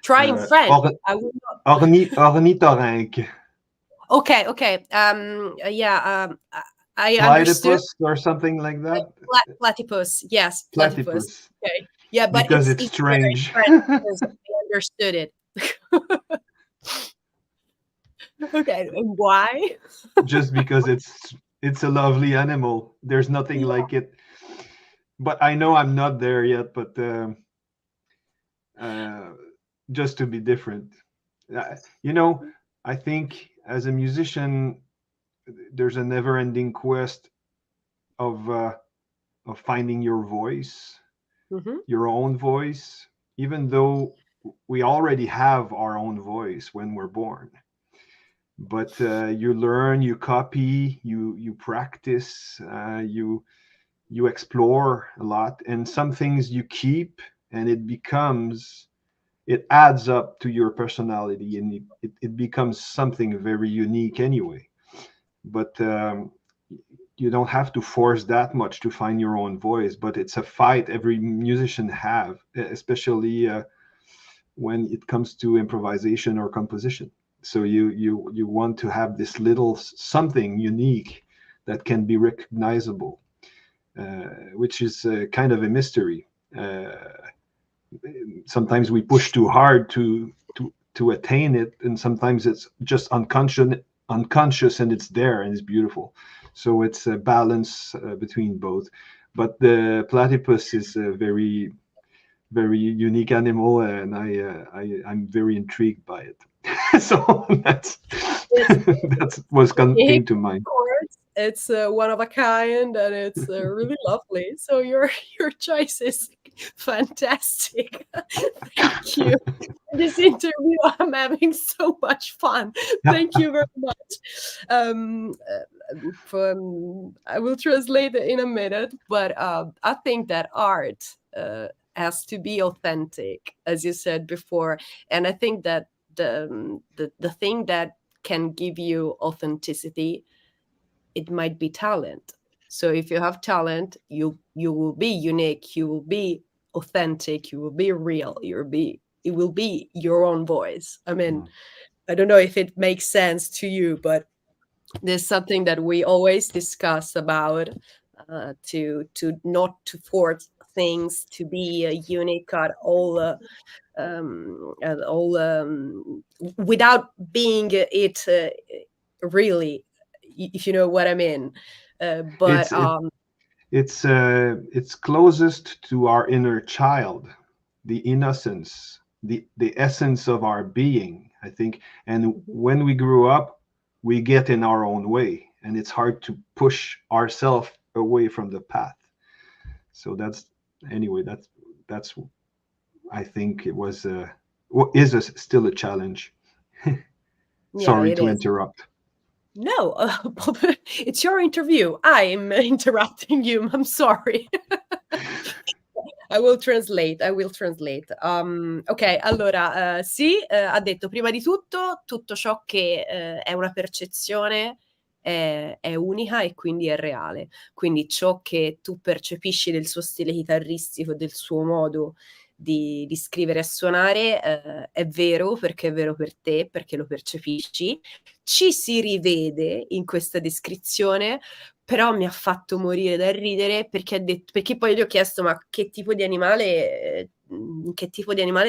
Try in French. I will not. Ornithorynque. Okay. I understood. Platypus or something like that. Platypus. Yes, Platypus. Okay. Yeah, but because it's strange. French because I understood it. Okay, and why? Just because it's a lovely animal. There's nothing like it. But I know I'm not there yet. But just to be different, I think as a musician, there's a never-ending quest of finding your voice, your own voice, even though we already have our own voice when we're born. But you learn, you copy, you practice, you explore a lot, and some things you keep, and it adds up to your personality, and it becomes something very unique anyway. But you don't have to force that much to find your own voice, but it's a fight every musician have, especially when it comes to improvisation or composition. So you want to have this little something unique that can be recognizable, which is kind of a mystery. Sometimes we push too hard to attain it, and sometimes it's just unconscious and it's there and it's beautiful. So it's a balance between both. But the platypus is a very, very unique animal, and I'm very intrigued by it. So that's what came to mind. It's one of a kind, and it's really lovely. So your choice is fantastic. Thank you. This interview, I'm having so much fun. Thank you very much. I will translate it in a minute, but I think that art has to be authentic, as you said before, and I think that the thing that can give you authenticity, it might be talent. So if you have talent, you will be unique, you will be authentic, you will be real, it will be your own voice. I mean, I don't know if it makes sense to you, but there's something that we always discuss about, to not to force things to be unique at all, without being it really, if you know what I mean. But it's closest to our inner child, the innocence, the essence of our being, I think. And when we grew up, we get in our own way, and it's hard to push ourselves away from the path. So that's I think it was still a challenge. Sorry to interrupt. No, it's your interview. I'm interrupting you. I'm sorry. I will translate. Ok, allora, sì, ha detto prima di tutto ciò che è una percezione è unica e quindi è reale. Quindi ciò che tu percepisci del suo stile chitarristico, del suo modo di scrivere e suonare è vero, perché è vero per te, perché lo percepisci. Ci si rivede in questa descrizione, però mi ha fatto morire da ridere perché ha detto, perché poi gli ho chiesto ma che tipo di animale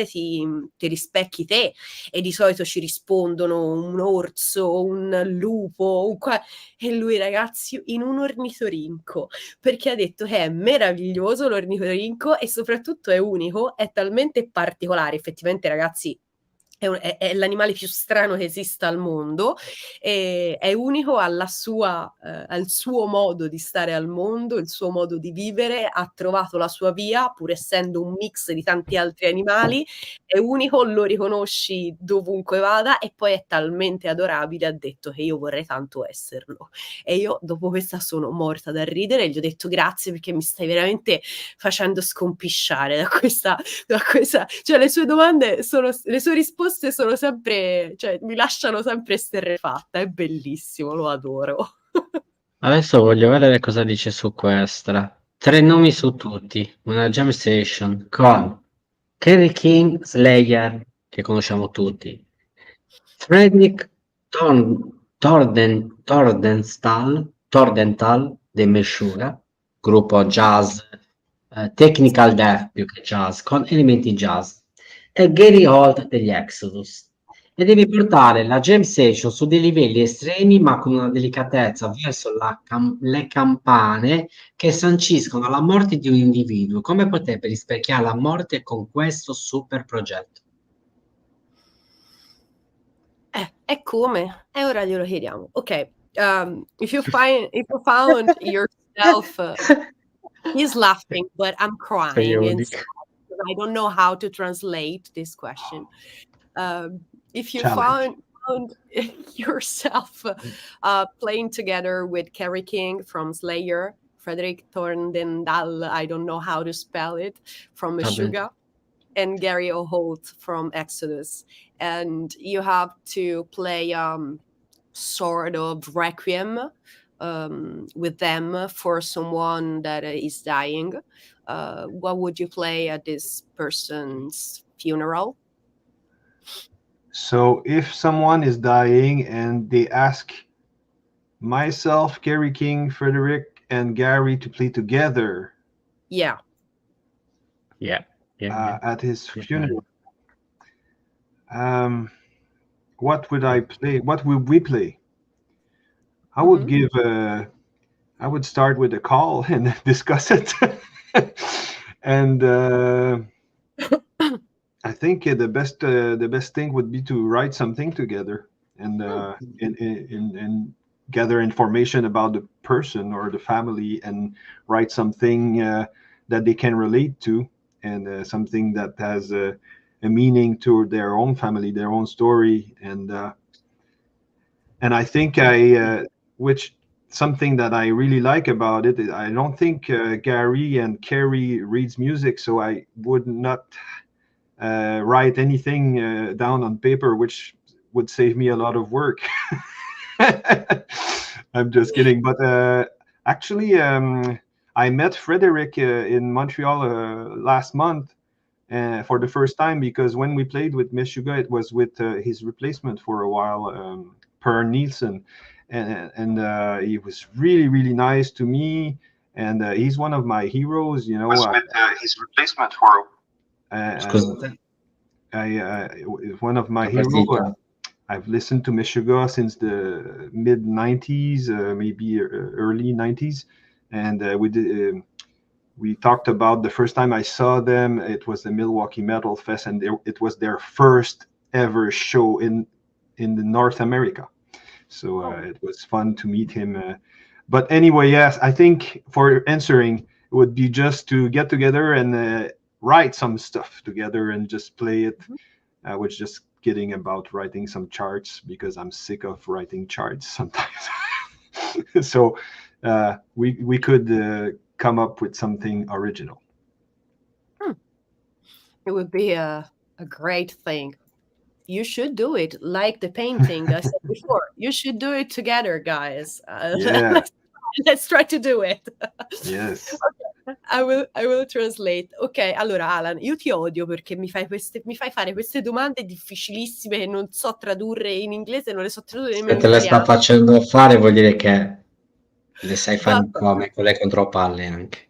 ti rispecchi te? E di solito ci rispondono un orso, un lupo, e lui, ragazzi, in un ornitorinco, perché ha detto che è meraviglioso l'ornitorinco e soprattutto è unico, è talmente particolare, effettivamente, ragazzi, è l'animale più strano che esista al mondo, è unico al suo modo di stare al mondo, il suo modo di vivere, ha trovato la sua via, pur essendo un mix di tanti altri animali, è unico, lo riconosci dovunque vada e poi è talmente adorabile, ha detto che io vorrei tanto esserlo. E io dopo questa sono morta da ridere e gli ho detto grazie perché mi stai veramente facendo scompisciare da questa, cioè le sue domande le sue risposte sono sempre, cioè mi lasciano sempre esterrefatta, è bellissimo, lo adoro. Adesso voglio vedere cosa dice su questa. 3 nomi su tutti, una jam session con Kerry King Slayer, che conosciamo tutti, Fredrik Tordenthal dei Meshuggah, gruppo jazz, technical death più che jazz, con elementi jazz, e Gary Holt degli Exodus. E devi portare la jam session su dei livelli estremi ma con una delicatezza verso le campane che sanciscono la morte di un individuo. Come potrebbe rispecchiare la morte con questo super progetto? È come? E ora glielo chiediamo. Ok, if you found yourself, he's laughing, but I'm crying inside because I don't know how to translate this question. If you found yourself playing together with Kerry King from Slayer, Fredrik Torndendal, I don't know how to spell it, from Meshuggah, and Gary Holt from Exodus, and you have to play sort of requiem with them for someone that is dying, what would you play at this person's funeral? So if someone is dying and they ask myself, Kerry King, Frederick, and Gary to play together, at his funeral, what would I play? What would we play? I would I would start with a call and discuss it. And I think the best thing would be to write something together and gather information about the person or the family and write something that they can relate to, and something that has a meaning to their own family, their own story, and I think which something that I really like about it, I don't think Gary and Kerry reads music, so I would not write anything down on paper, which would save me a lot of work. I'm just kidding. But actually, I met Frederick in Montreal last month for the first time, because when we played with Meshuggah, it was with his replacement for a while, Per Nielsen. And he was really, really nice to me. And he's one of my heroes, you know. Was with his replacement for... one of my heroes. I've listened to Meshuggah since the mid 90s, maybe early 90s, and we talked about the first time I saw them. It was the Milwaukee Metal Fest, and it was their first ever show in North America. So it was fun to meet him. But anyway, yes, I think for answering, it would be just to get together and write some stuff together and just play it. I was just kidding about writing some charts because I'm sick of writing charts sometimes. So we could come up with something original. It would be a great thing. You should do it, like the painting I said before. You should do it together, guys. Yeah. Let's try to do it. Yes. Okay, I will translate. Ok, allora Alan, io ti odio perché mi fai fare queste domande difficilissime che non so tradurre in inglese, non le so tradurre nemmeno Se te in le sta italiano. facendo fare vuol dire che le sai fare Vabbè. come con le contropalle anche.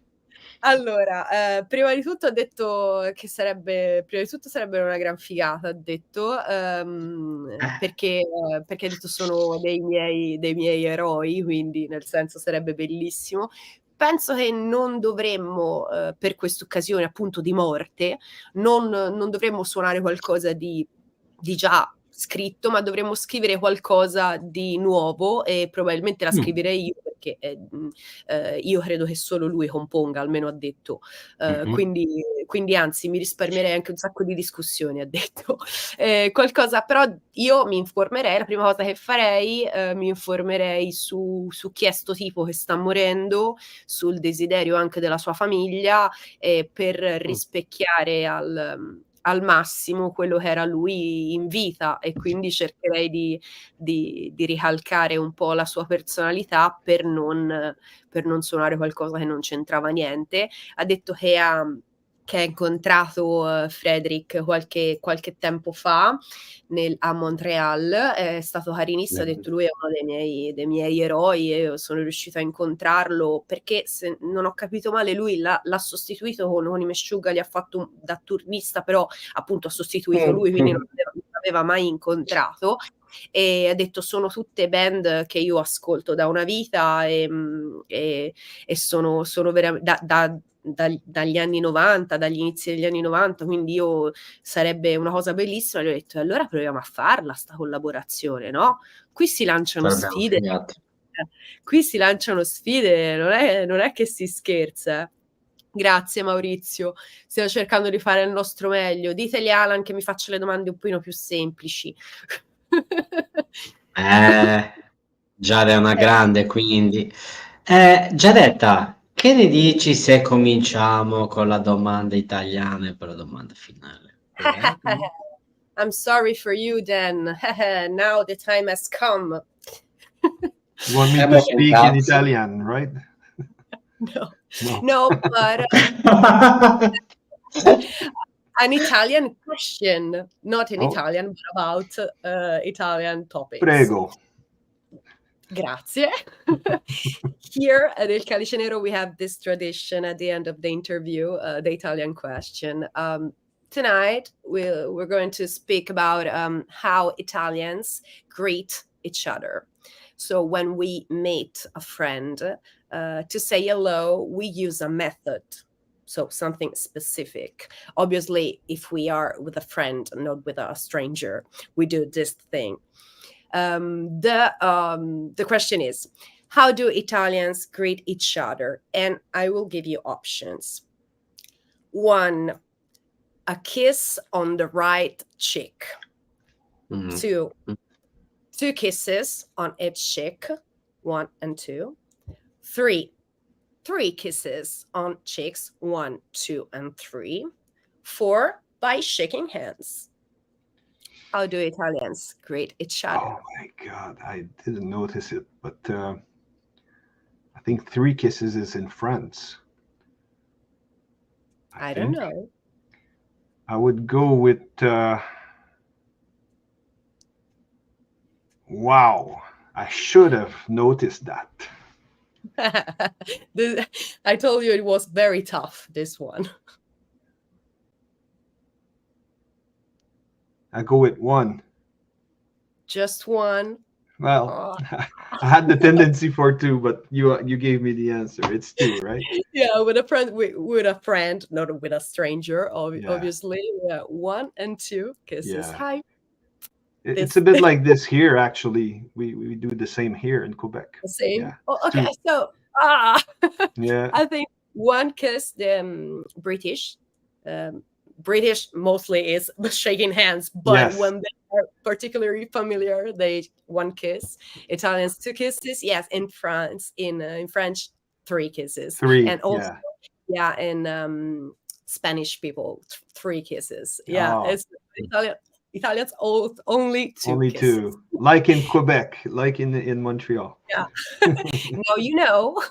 Allora, prima di tutto ha detto che prima di tutto sarebbe una gran figata, ha detto, perché ha detto sono dei miei eroi, quindi nel senso sarebbe bellissimo. Penso che non dovremmo, per quest'occasione appunto di morte, non dovremmo suonare qualcosa di già scritto, ma dovremmo scrivere qualcosa di nuovo e probabilmente la scriverei io perché io credo che solo lui componga, almeno ha detto. Quindi anzi mi risparmierei anche un sacco di discussioni, ha detto. Qualcosa, però io mi informerei, la prima cosa che farei, mi informerei su chi è sto tipo che sta morendo, sul desiderio anche della sua famiglia, per rispecchiare al massimo quello che era lui in vita, e quindi cercherei di ricalcare un po' la sua personalità per non suonare qualcosa che non c'entrava niente. Ha detto che ha incontrato Frederick qualche tempo fa a Montreal, è stato carinissimo, ha detto lui è uno dei miei eroi, e io sono riuscita a incontrarlo perché, se non ho capito male, lui l'ha sostituito con i Meshuggah, gli ha fatto da turnista, però appunto ha sostituito lui, quindi non l'aveva mai incontrato. E ha detto sono tutte band che io ascolto da una vita e sono veramente dagli anni 90, dagli inizi degli anni 90, quindi sarebbe una cosa bellissima. E gli ho detto allora proviamo a farla sta collaborazione, no? Qui si lanciano sfide, non è che si scherza. Grazie Maurizio, stiamo cercando di fare il nostro meglio. Diteli Alan che mi faccia le domande un pochino più semplici. Giada è una grande, quindi. Giadetta, che ne dici se cominciamo con la domanda italiana e poi la domanda finale? I'm sorry for you, Dan. Now the time has come. You want me to speak in Italian, right? No, but an Italian question, not in Italian, but about Italian topics. Prego. Grazie. Here at Il Calice Nero, we have this tradition at the end of the interview, the Italian question. Tonight, we're going to speak about how Italians greet each other. So when we meet a friend, to say hello, we use a method. So something specific. Obviously, if we are with a friend, not with a stranger, we do this thing. The question is, how do Italians greet each other? And I will give you options. 1, a kiss on the right cheek. 2 kisses on each cheek, 1 and 2. 3 kisses on cheeks, 1, 2, and 3. 4, by shaking hands. How do Italians greet each other? Oh my God, I didn't notice it, but I think 3 kisses is in France. I don't know. I would go with wow, I should have noticed that. I told you it was very tough, this one. I go with 1. Just one. Well, Oh. I had the tendency for two, but you gave me the answer. It's two, right? Yeah, with a friend, with a friend, not with a stranger, Yeah. obviously. Yeah, 1 and 2 kisses. Yeah. Hi. It's a bit like this here, actually. We do the same here in Quebec. The same. Yeah. Oh, okay. Two. So, Yeah. I think one kiss, the British. British mostly is shaking hands, but Yes. when they are particularly familiar, they one kiss. Italians 2 kisses. Yes, in France, in French, 3 kisses. 3. And also, yeah. in Spanish people, 3 kisses. Yeah, Oh. it's Italians only 2 Only kisses. 2. Like in Quebec, like in Montreal. Yeah. Now you know.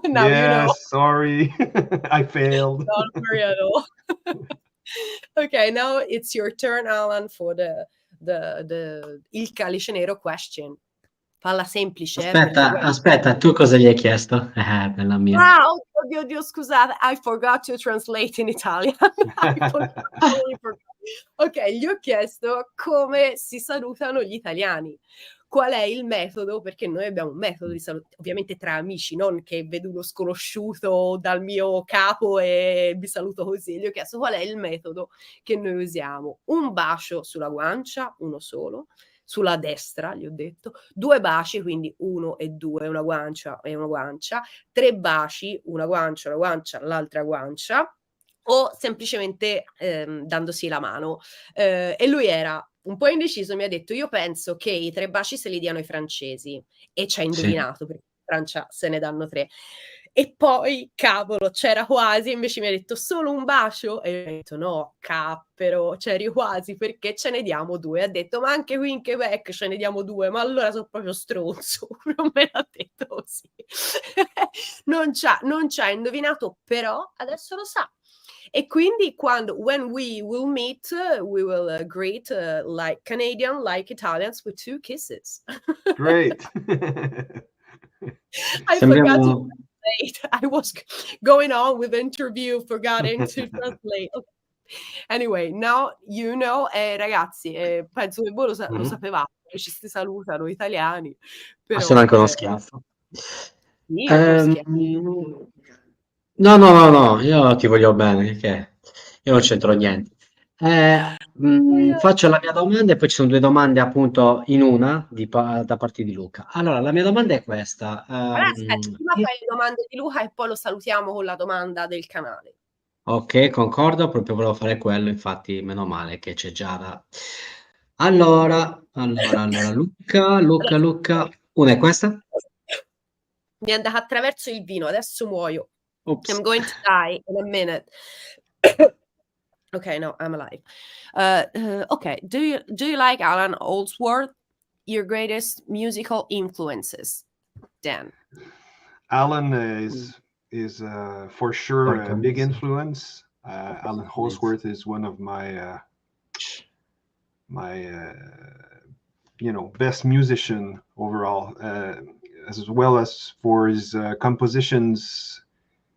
Now yes, you know. Sorry, I failed. Don't worry at all. Okay, now it's your turn, Alan, for the il Calice Nero question. Falla semplice. Aspetta, tu cosa gli hai chiesto? Bella mia. Ah, oddio, scusate, I forgot to translate in Italian. Ok, gli ho chiesto come si salutano gli italiani. Qual è il metodo? Perché noi abbiamo un metodo di saluto, ovviamente tra amici, non che vedo uno sconosciuto dal mio capo e mi saluto così. Gli ho chiesto qual è il metodo che noi usiamo. Un bacio sulla guancia, uno solo, sulla destra, gli ho detto, 2 baci, quindi 1 e 2, una guancia e una guancia, 3 baci, una guancia, l'altra guancia, o semplicemente dandosi la mano. E lui era un po' indeciso, mi ha detto: io penso che i 3 baci se li diano i francesi, e ci ha indovinato, perché in Francia se ne danno 3. E poi, cavolo, c'era quasi, invece mi ha detto solo un bacio, e io ho detto no, cappero, c'eri quasi, perché ce ne diamo 2. Ha detto ma anche qui in Quebec ce ne diamo 2, ma allora sono proprio stronzo. Non me l'ha detto così. non ci ha indovinato, però adesso lo sa. E quindi when we will meet, we will greet like Canadian, like Italians, with 2 kisses. Great. I forgot to translate. I was going on with the interview, forgetting to translate. Okay. Anyway, now you know, ragazzi, penso che voi lo sapevate, che ci si salutano italiani. Però, sono anche uno schiaffo. Sì, No, io ti voglio bene, che io non c'entro niente. Faccio la mia domanda e poi ci sono 2 domande appunto in una da parte di Luca. Allora, la mia domanda è questa. Aspetta, prima fai le domande di Luca e poi lo salutiamo con la domanda del canale. Ok, concordo, proprio volevo fare quello, infatti meno male che c'è Giada. Allora, Luca, una è questa? Mi è andata attraverso il vino, adesso muoio. Oops. I'm going to die in a minute. Okay, no, I'm alive. Okay, do you like Alan Oldsworth? Your greatest musical influences, Dan? Alan is for sure a big influence. Alan Holdsworth is one of my best musician overall, as well as for his compositions.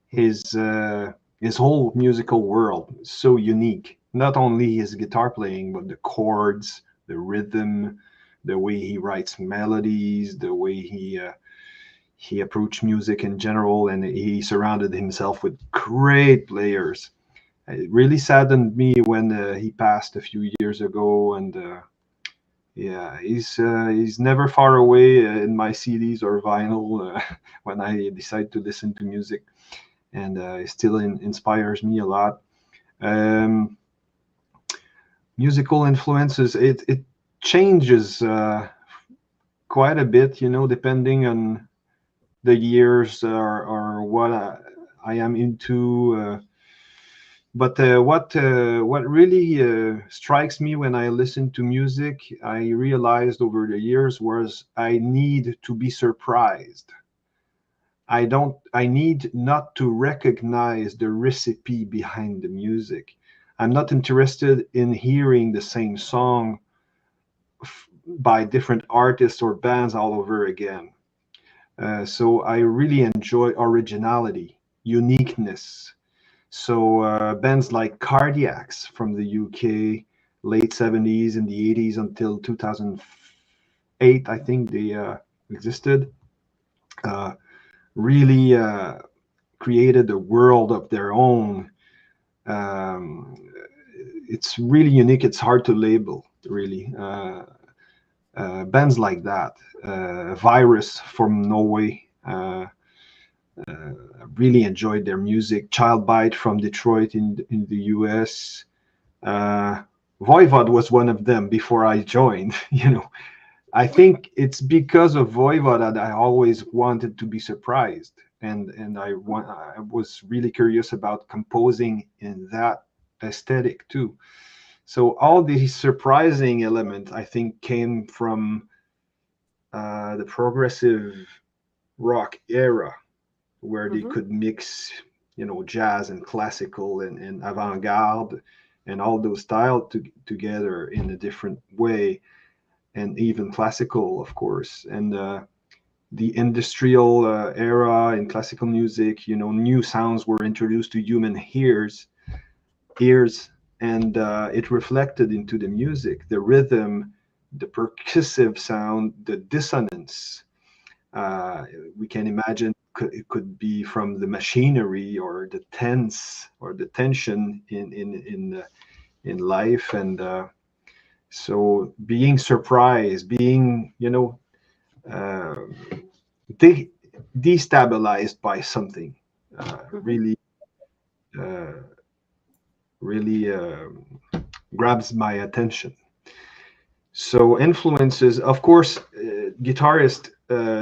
His whole musical world is so unique. Not only his guitar playing, but the chords, the rhythm, the way he writes melodies, the way he approached music in general, and he surrounded himself with great players. It really saddened me when he passed a few years ago, and he's never far away in my CDs or vinyl when I decide to listen to music, and it still inspires me a lot. Musical influences, it changes quite a bit, depending on the years or what I am into. But what really strikes me when I listen to music, I realized over the years, was I need to be surprised. I need not to recognize the recipe behind the music. I'm not interested in hearing the same song by different artists or bands all over again. So I really enjoy originality, uniqueness. So bands like Cardiacs from the UK, late 70s and the 80s until 2005 2008, I think they existed. Really created a world of their own. It's really unique. It's hard to label, really. Bands like that, Virus from Norway, really enjoyed their music. Childbite from Detroit in the U.S. Voivod was one of them before I joined. I think it's because of Voivod that I always wanted to be surprised, and I was really curious about composing in that aesthetic too. So all these surprising elements, I think, came from the progressive rock era, where they could mix, jazz and classical and avant-garde and all those styles together in a different way, and even classical, of course. And the industrial era in classical music, new sounds were introduced to human ears, and it reflected into the music, the rhythm, the percussive sound, the dissonance. We can imagine it could be from the machinery or the tense or the tension in life, and so being surprised, being destabilized by something, really grabs my attention. So influences, of course, guitarist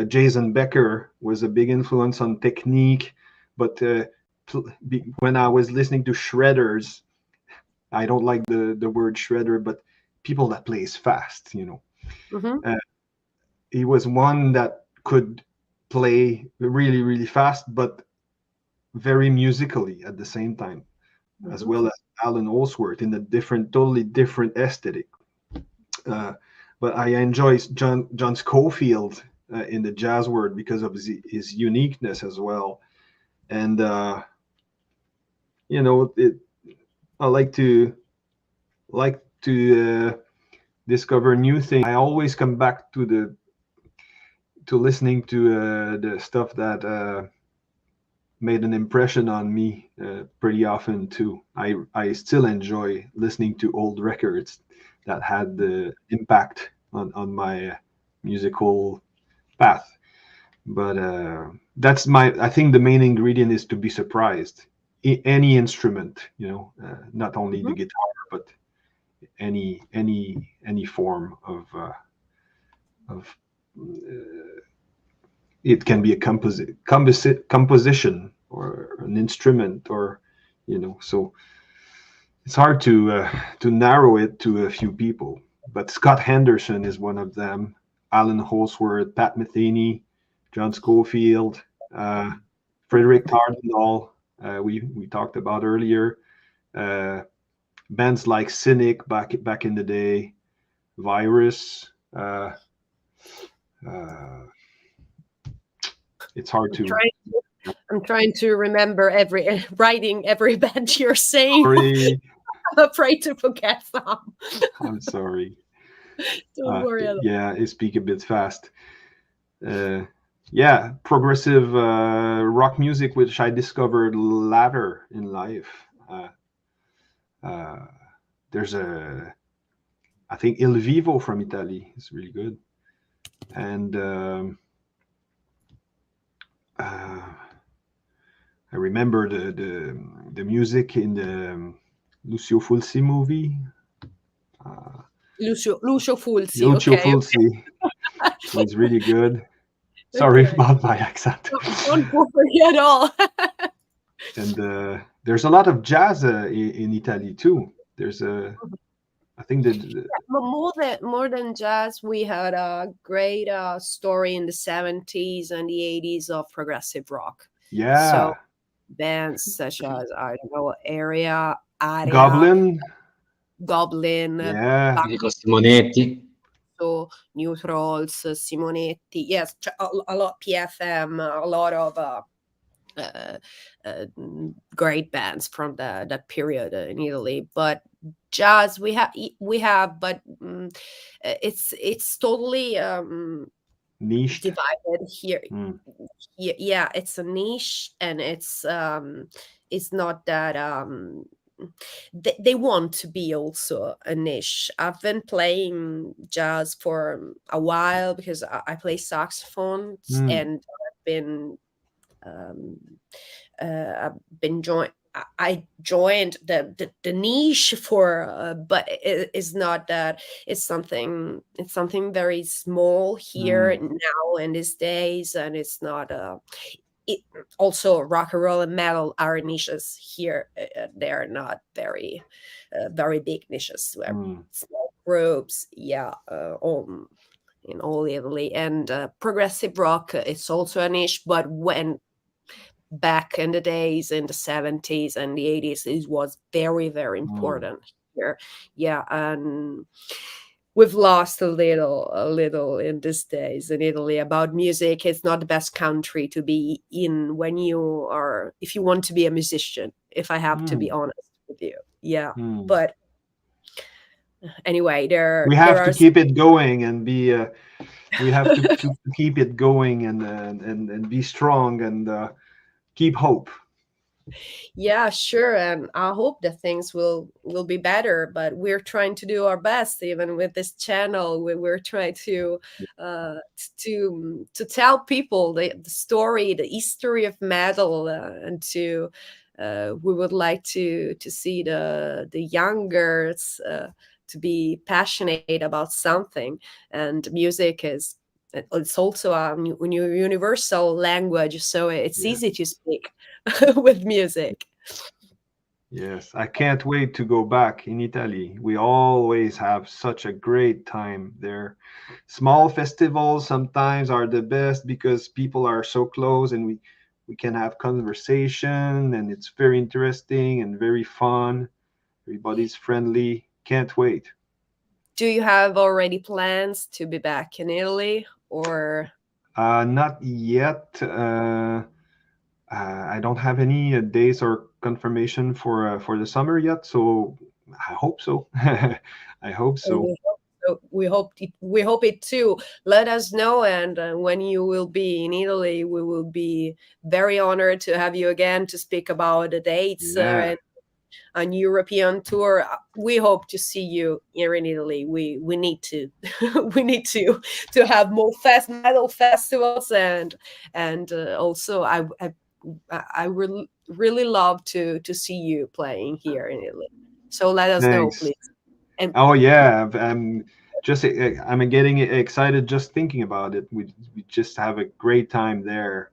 Jason Becker was a big influence on technique, but when I was listening to shredders, I don't like the word shredder, but people that plays fast, he was one that could play really, really fast, but very musically at the same time, as well as Alan Holdsworth in a totally different aesthetic. But I enjoy John Scofield in the jazz world because of his uniqueness as well. And I like to discover new things. I always come back to listening to the stuff that made an impression on me pretty often too. I still enjoy listening to old records that had the impact on my musical path. But that's I think the main ingredient is to be surprised. Any instrument, not only the guitar, but any form of it can be a composition or an instrument, or so it's hard to narrow it to a few people. But Scott Henderson is one of them, Alan Holdsworth, Pat Metheny, John Scofield, Frederick Tardendahl, we talked about earlier, bands like Cynic back in the day, Virus. It's hard to. I'm trying to remember writing every band you're saying. Sorry. I'm afraid to forget some. I'm sorry. Don't worry. Yeah, I speak a bit fast. Progressive rock music, which I discovered later in life. There's I think Il Vivo from Italy is really good, and I remember the music in the Lucio Fulci movie. Lucio Fulci. Lucio Fulci was really good. Sorry about my accent. Don't worry at all. And there's a lot of jazz in Italy too. There's I think that more than jazz, we had a great story in the 70s and the 80s of progressive rock. Yeah. So bands such as, I don't know, Aria, Goblin. Yeah. Simonetti. So Neutrals, Simonetti. Yes, a lot PFM, a lot of great bands from that period in Italy. But jazz we have, but it's totally Niche. divided here. Mm. Yeah, it's a niche, and it's not that they want to be also a niche. I've been playing jazz for a while because I play saxophones, and I've been I joined the niche for, but it is not that. It's something very small here now in these days, and it's not. Also, rock and roll and metal are niches here. They are not very big niches. Where small groups, in all Italy, and progressive rock is also a niche. But when back in the days, in the 70s and the 80s, it was very, very important here. Yeah, and we've lost a little in these days in Italy about music. It's not the best country to be in if you want to be a musician, if I have to be honest with you. Yeah, but anyway, we have to keep it going and be we have to keep it going and be strong and keep hope. Yeah, sure, and I hope that things will be better, but we're trying to do our best. Even with this channel, we're trying to tell people the story, the history of metal, and we would like to see the youngers to be passionate about something. And music it's also a new universal language, so it's easy to speak with music. Yes, I can't wait to go back in Italy. We always have such a great time there. Small festivals sometimes are the best because people are so close and we can have conversation, and it's very interesting and very fun. Everybody's friendly. Can't wait. Do you have already plans to be back in Italy, or? Not yet. I don't have any dates or confirmation for the summer yet, so I hope so. I hope so. We hope it too. Let us know, and when you will be in Italy, we will be very honored to have you again to speak about the dates and on European tour. We hope to see you here in Italy. We need to we need to have more metal festivals, and also I really love to see you playing here in Italy. So let us know, please. And I'm getting excited just thinking about it. We just have a great time there,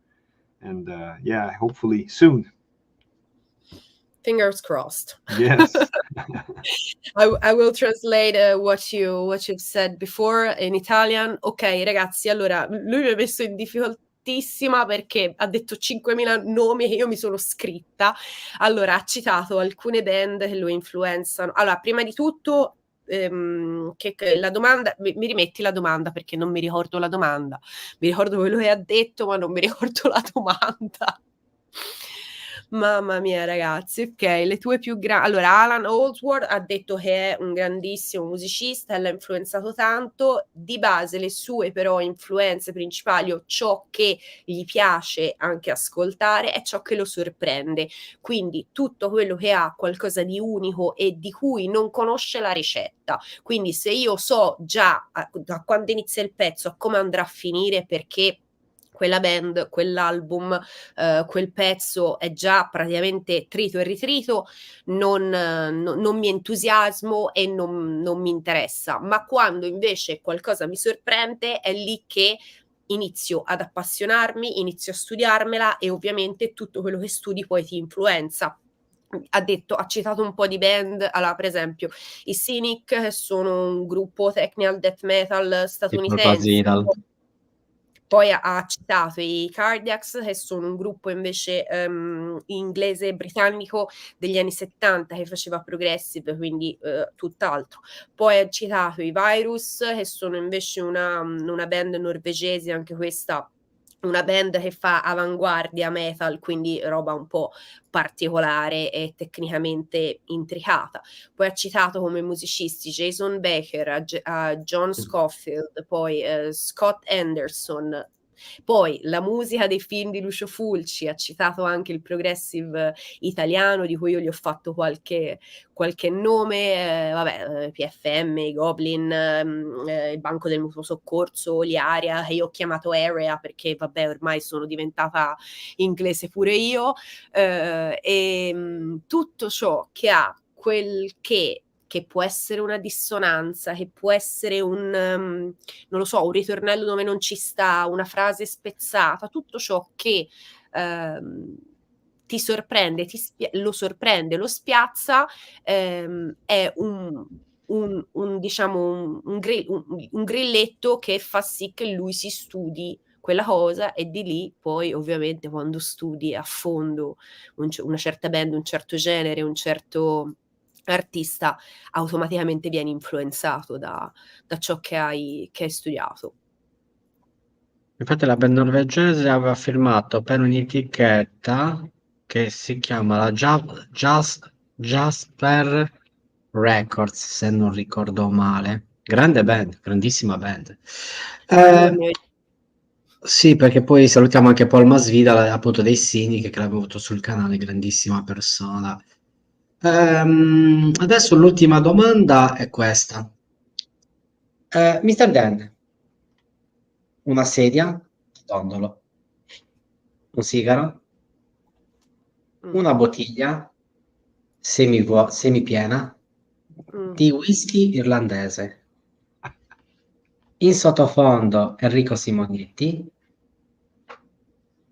and hopefully soon. Fingers crossed. Yes. I will translate what you've said before in Italian. Ok, ragazzi, allora lui mi ha messo in difficoltissima perché ha detto 5.000 nomi che io mi sono scritta. Allora, ha citato alcune band che lo influenzano. Allora, prima di tutto, che la domanda, mi rimetti la domanda perché non mi ricordo la domanda. Mi ricordo quello che ha detto, ma non mi ricordo la domanda. Mamma mia, ragazzi, ok, le tue più grandi. Allora, Alan Holdsworth ha detto che è un grandissimo musicista e l'ha influenzato tanto. Di base, le sue però influenze principali, o ciò che gli piace anche ascoltare, è ciò che lo sorprende. Quindi tutto quello che ha qualcosa di unico e di cui non conosce la ricetta. Quindi se io so già da quando inizia il pezzo a come andrà a finire, perché quella band, quell'album, quel pezzo è già praticamente trito e ritrito, non mi entusiasmo e non mi interessa. Ma quando invece qualcosa mi sorprende, è lì che inizio ad appassionarmi, inizio a studiarmela, e ovviamente tutto quello che studi poi ti influenza. Ha citato un po' di band, allora per esempio i Cynic, che sono un gruppo technical death metal statunitense. Poi ha citato i Cardiacs, che sono un gruppo invece inglese britannico degli anni 70 che faceva progressive, quindi tutt'altro. Poi ha citato i Virus, che sono invece una band norvegese, anche questa una band che fa avanguardia metal, quindi roba un po' particolare e tecnicamente intricata. Poi ha citato come musicisti Jason Baker, John Scofield, poi Scott Anderson. Poi la musica dei film di Lucio Fulci, ha citato anche il progressive italiano, di cui io gli ho fatto qualche nome, PFM, i Goblin, il Banco del Mutuo Soccorso, l'Iaria, che io ho chiamato Area perché vabbè ormai sono diventata inglese pure io, tutto ciò che ha quel che può essere una dissonanza, che può essere non lo so, un ritornello dove non ci sta, una frase spezzata, tutto ciò che ti sorprende, lo sorprende, lo spiazza, è diciamo un grilletto che fa sì che lui si studi quella cosa, e di lì poi ovviamente quando studi a fondo una certa band, un certo genere, un certo artista, automaticamente vieni influenzato da ciò che hai studiato. Infatti la band norvegese aveva firmato per un'etichetta che si chiama la Jasper Records, se non ricordo male. Grande band, grandissima band. Sì, perché poi salutiamo anche Paul Masvidal, appunto dei Sini, che l'abbiamo avuto sul canale, grandissima persona. Adesso l'ultima domanda è questa. Mr. Dan, una sedia, tondolo, un sigaro, una bottiglia semipiena di whisky irlandese. In sottofondo Enrico Simonetti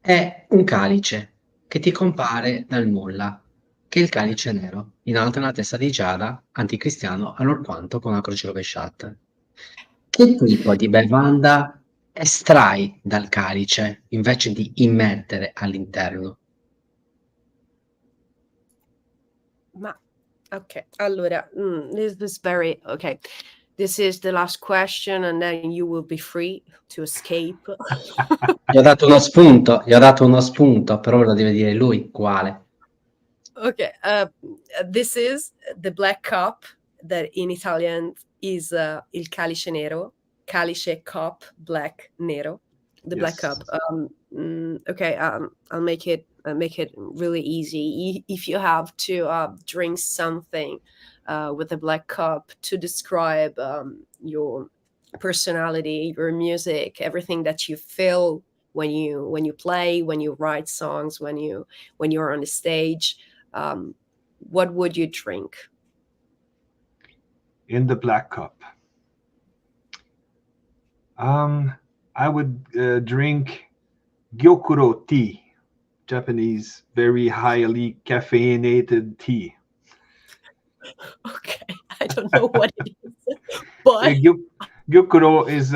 e un calice che ti compare dal nulla, che è il Calice Nero, in alto una testa di giada, anticristiano allorquanto con una croce rovesciata. Che tipo di bevanda estrai dal calice invece di immettere all'interno? Ma ok, allora, this is very okay. This is the last question, and then you will be free to escape. Gli ho dato uno spunto, però lo deve dire lui quale. Okay, this is the black cup, that in Italian is il calice nero, calice cup black nero, the black cup. Okay, I'll make it really easy. If you have to drink something with a black cup to describe your personality, your music, everything that you feel when you play, when you write songs, when you're on the stage, what would you drink? In the black cup, I would drink gyokuro tea, Japanese, very highly caffeinated tea. Okay, I don't know what it is, but gyokuro is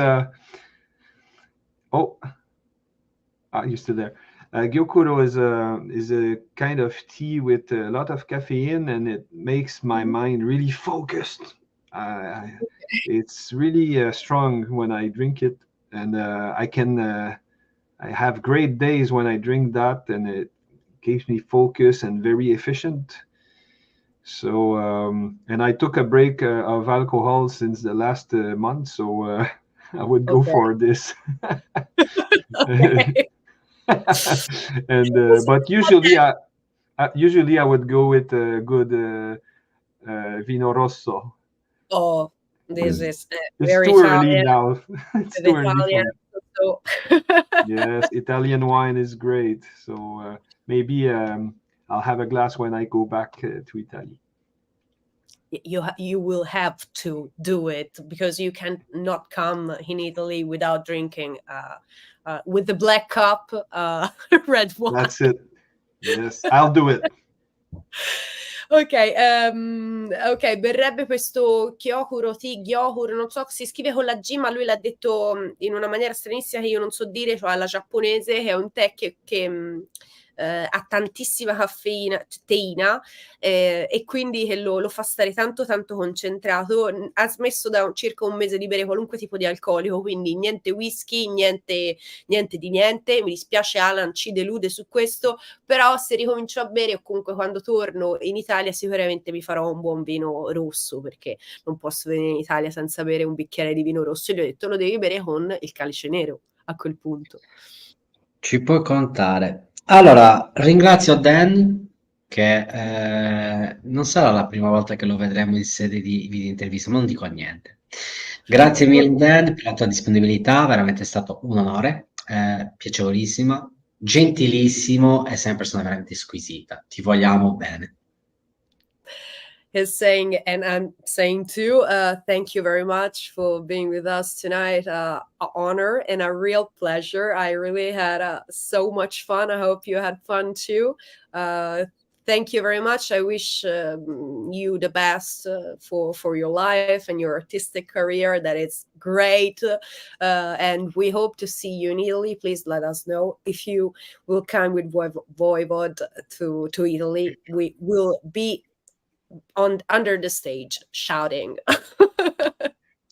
you're still there. Gyokuro is a kind of tea with a lot of caffeine, and it makes my mind really focused. It's really strong when I drink it, and I have great days when I drink that, and it keeps me focused and very efficient. So, and I took a break of alcohol since the last month, so I would go for this. And but usually I would go with a good vino rosso. Oh, this is It's very too Italian. early now. It's too early for me. So Yes, Italian wine is great. So maybe I'll have a glass when I go back to Italy. You will have to do it, because you can not come in Italy without drinking with the black cup red wine. That's it. Yes, I'll do it. Ok, berrebbe questo Gyokuro, non so, si scrive con la G, ma lui l'ha detto in una maniera stranissima che io non so dire, cioè alla giapponese, che è un tè che ha tantissima teina, e quindi che lo fa stare tanto concentrato. Ha smesso da circa un mese di bere qualunque tipo di alcolico, quindi niente whisky, niente di niente. Mi dispiace, Alan, ci delude su questo, però se ricomincio a bere, o comunque quando torno in Italia, sicuramente mi farò un buon vino rosso, perché non posso venire in Italia senza bere un bicchiere di vino rosso. E gli ho detto: lo devi bere con il Calice Nero a quel punto. Ci puoi contare. Allora, ringrazio Dan, che non sarà la prima volta che lo vedremo in sede di video intervista, ma non dico niente. Grazie mille Dan per la tua disponibilità, veramente è stato un onore, piacevolissima, gentilissimo e sei una persona veramente squisita. Ti vogliamo bene. He's saying, and I'm saying too, thank you very much for being with us tonight. An honor and a real pleasure. I really had so much fun. I hope you had fun too. Thank you very much. I wish you the best for your life and your artistic career. That it's great. And we hope to see you in Italy. Please let us know if you will come with Voivod to Italy. We will be under the stage shouting.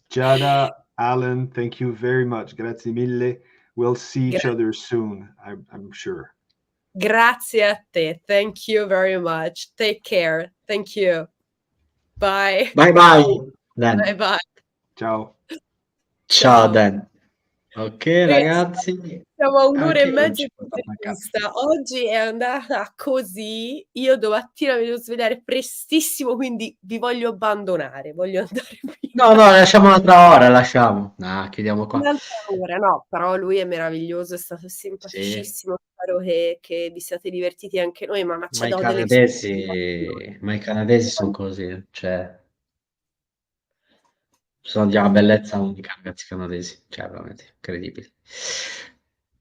Giada, Alan, thank you very much. Grazie mille. We'll see each other soon, I'm sure. Grazie a te. Thank you very much. Take care. Thank you. Bye. Bye bye, Dan. Bye bye. Ciao. Ciao Dan. Ok ragazzi. Siamo a un'ora e Anche mezza oggi di ho portato a casa. intervista. Oggi è andata così. Io domattina mi devo svegliare prestissimo, quindi vi voglio abbandonare. Voglio andare via. No, lasciamo un'altra ora, lasciamo. No, chiudiamo qua. Un'altra ora, no, però lui è meraviglioso, è stato Sì, simpaticissimo. Spero che vi siate divertiti anche noi, ma ci ma ha i dato delle canadesi sono così, cioè sono di una bellezza unica, ragazzi canadesi, cioè veramente incredibili.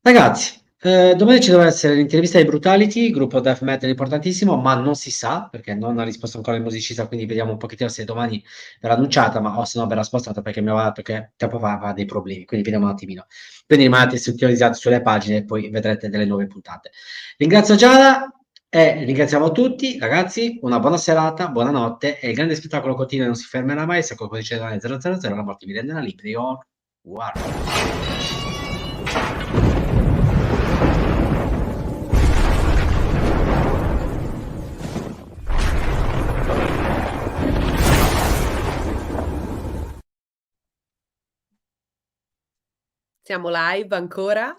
Ragazzi, domani ci deve essere l'intervista di Brutality, gruppo death metal importantissimo, ma non si sa, perché non ha risposto ancora il musicista, quindi vediamo un pochettino se domani verrà annunciata, ma o se no verrà spostata, perché mi aveva detto che tempo fa aveva dei problemi, quindi vediamo un attimino. Quindi rimanete sintonizzati sulle pagine e poi vedrete delle nuove puntate. Ringrazio Giada e ringraziamo tutti, ragazzi, una buona serata, buonanotte, e il grande spettacolo continua e non si fermerà mai, se col codice 000 la morte vi renderà liberi. Guarda. Siamo live ancora?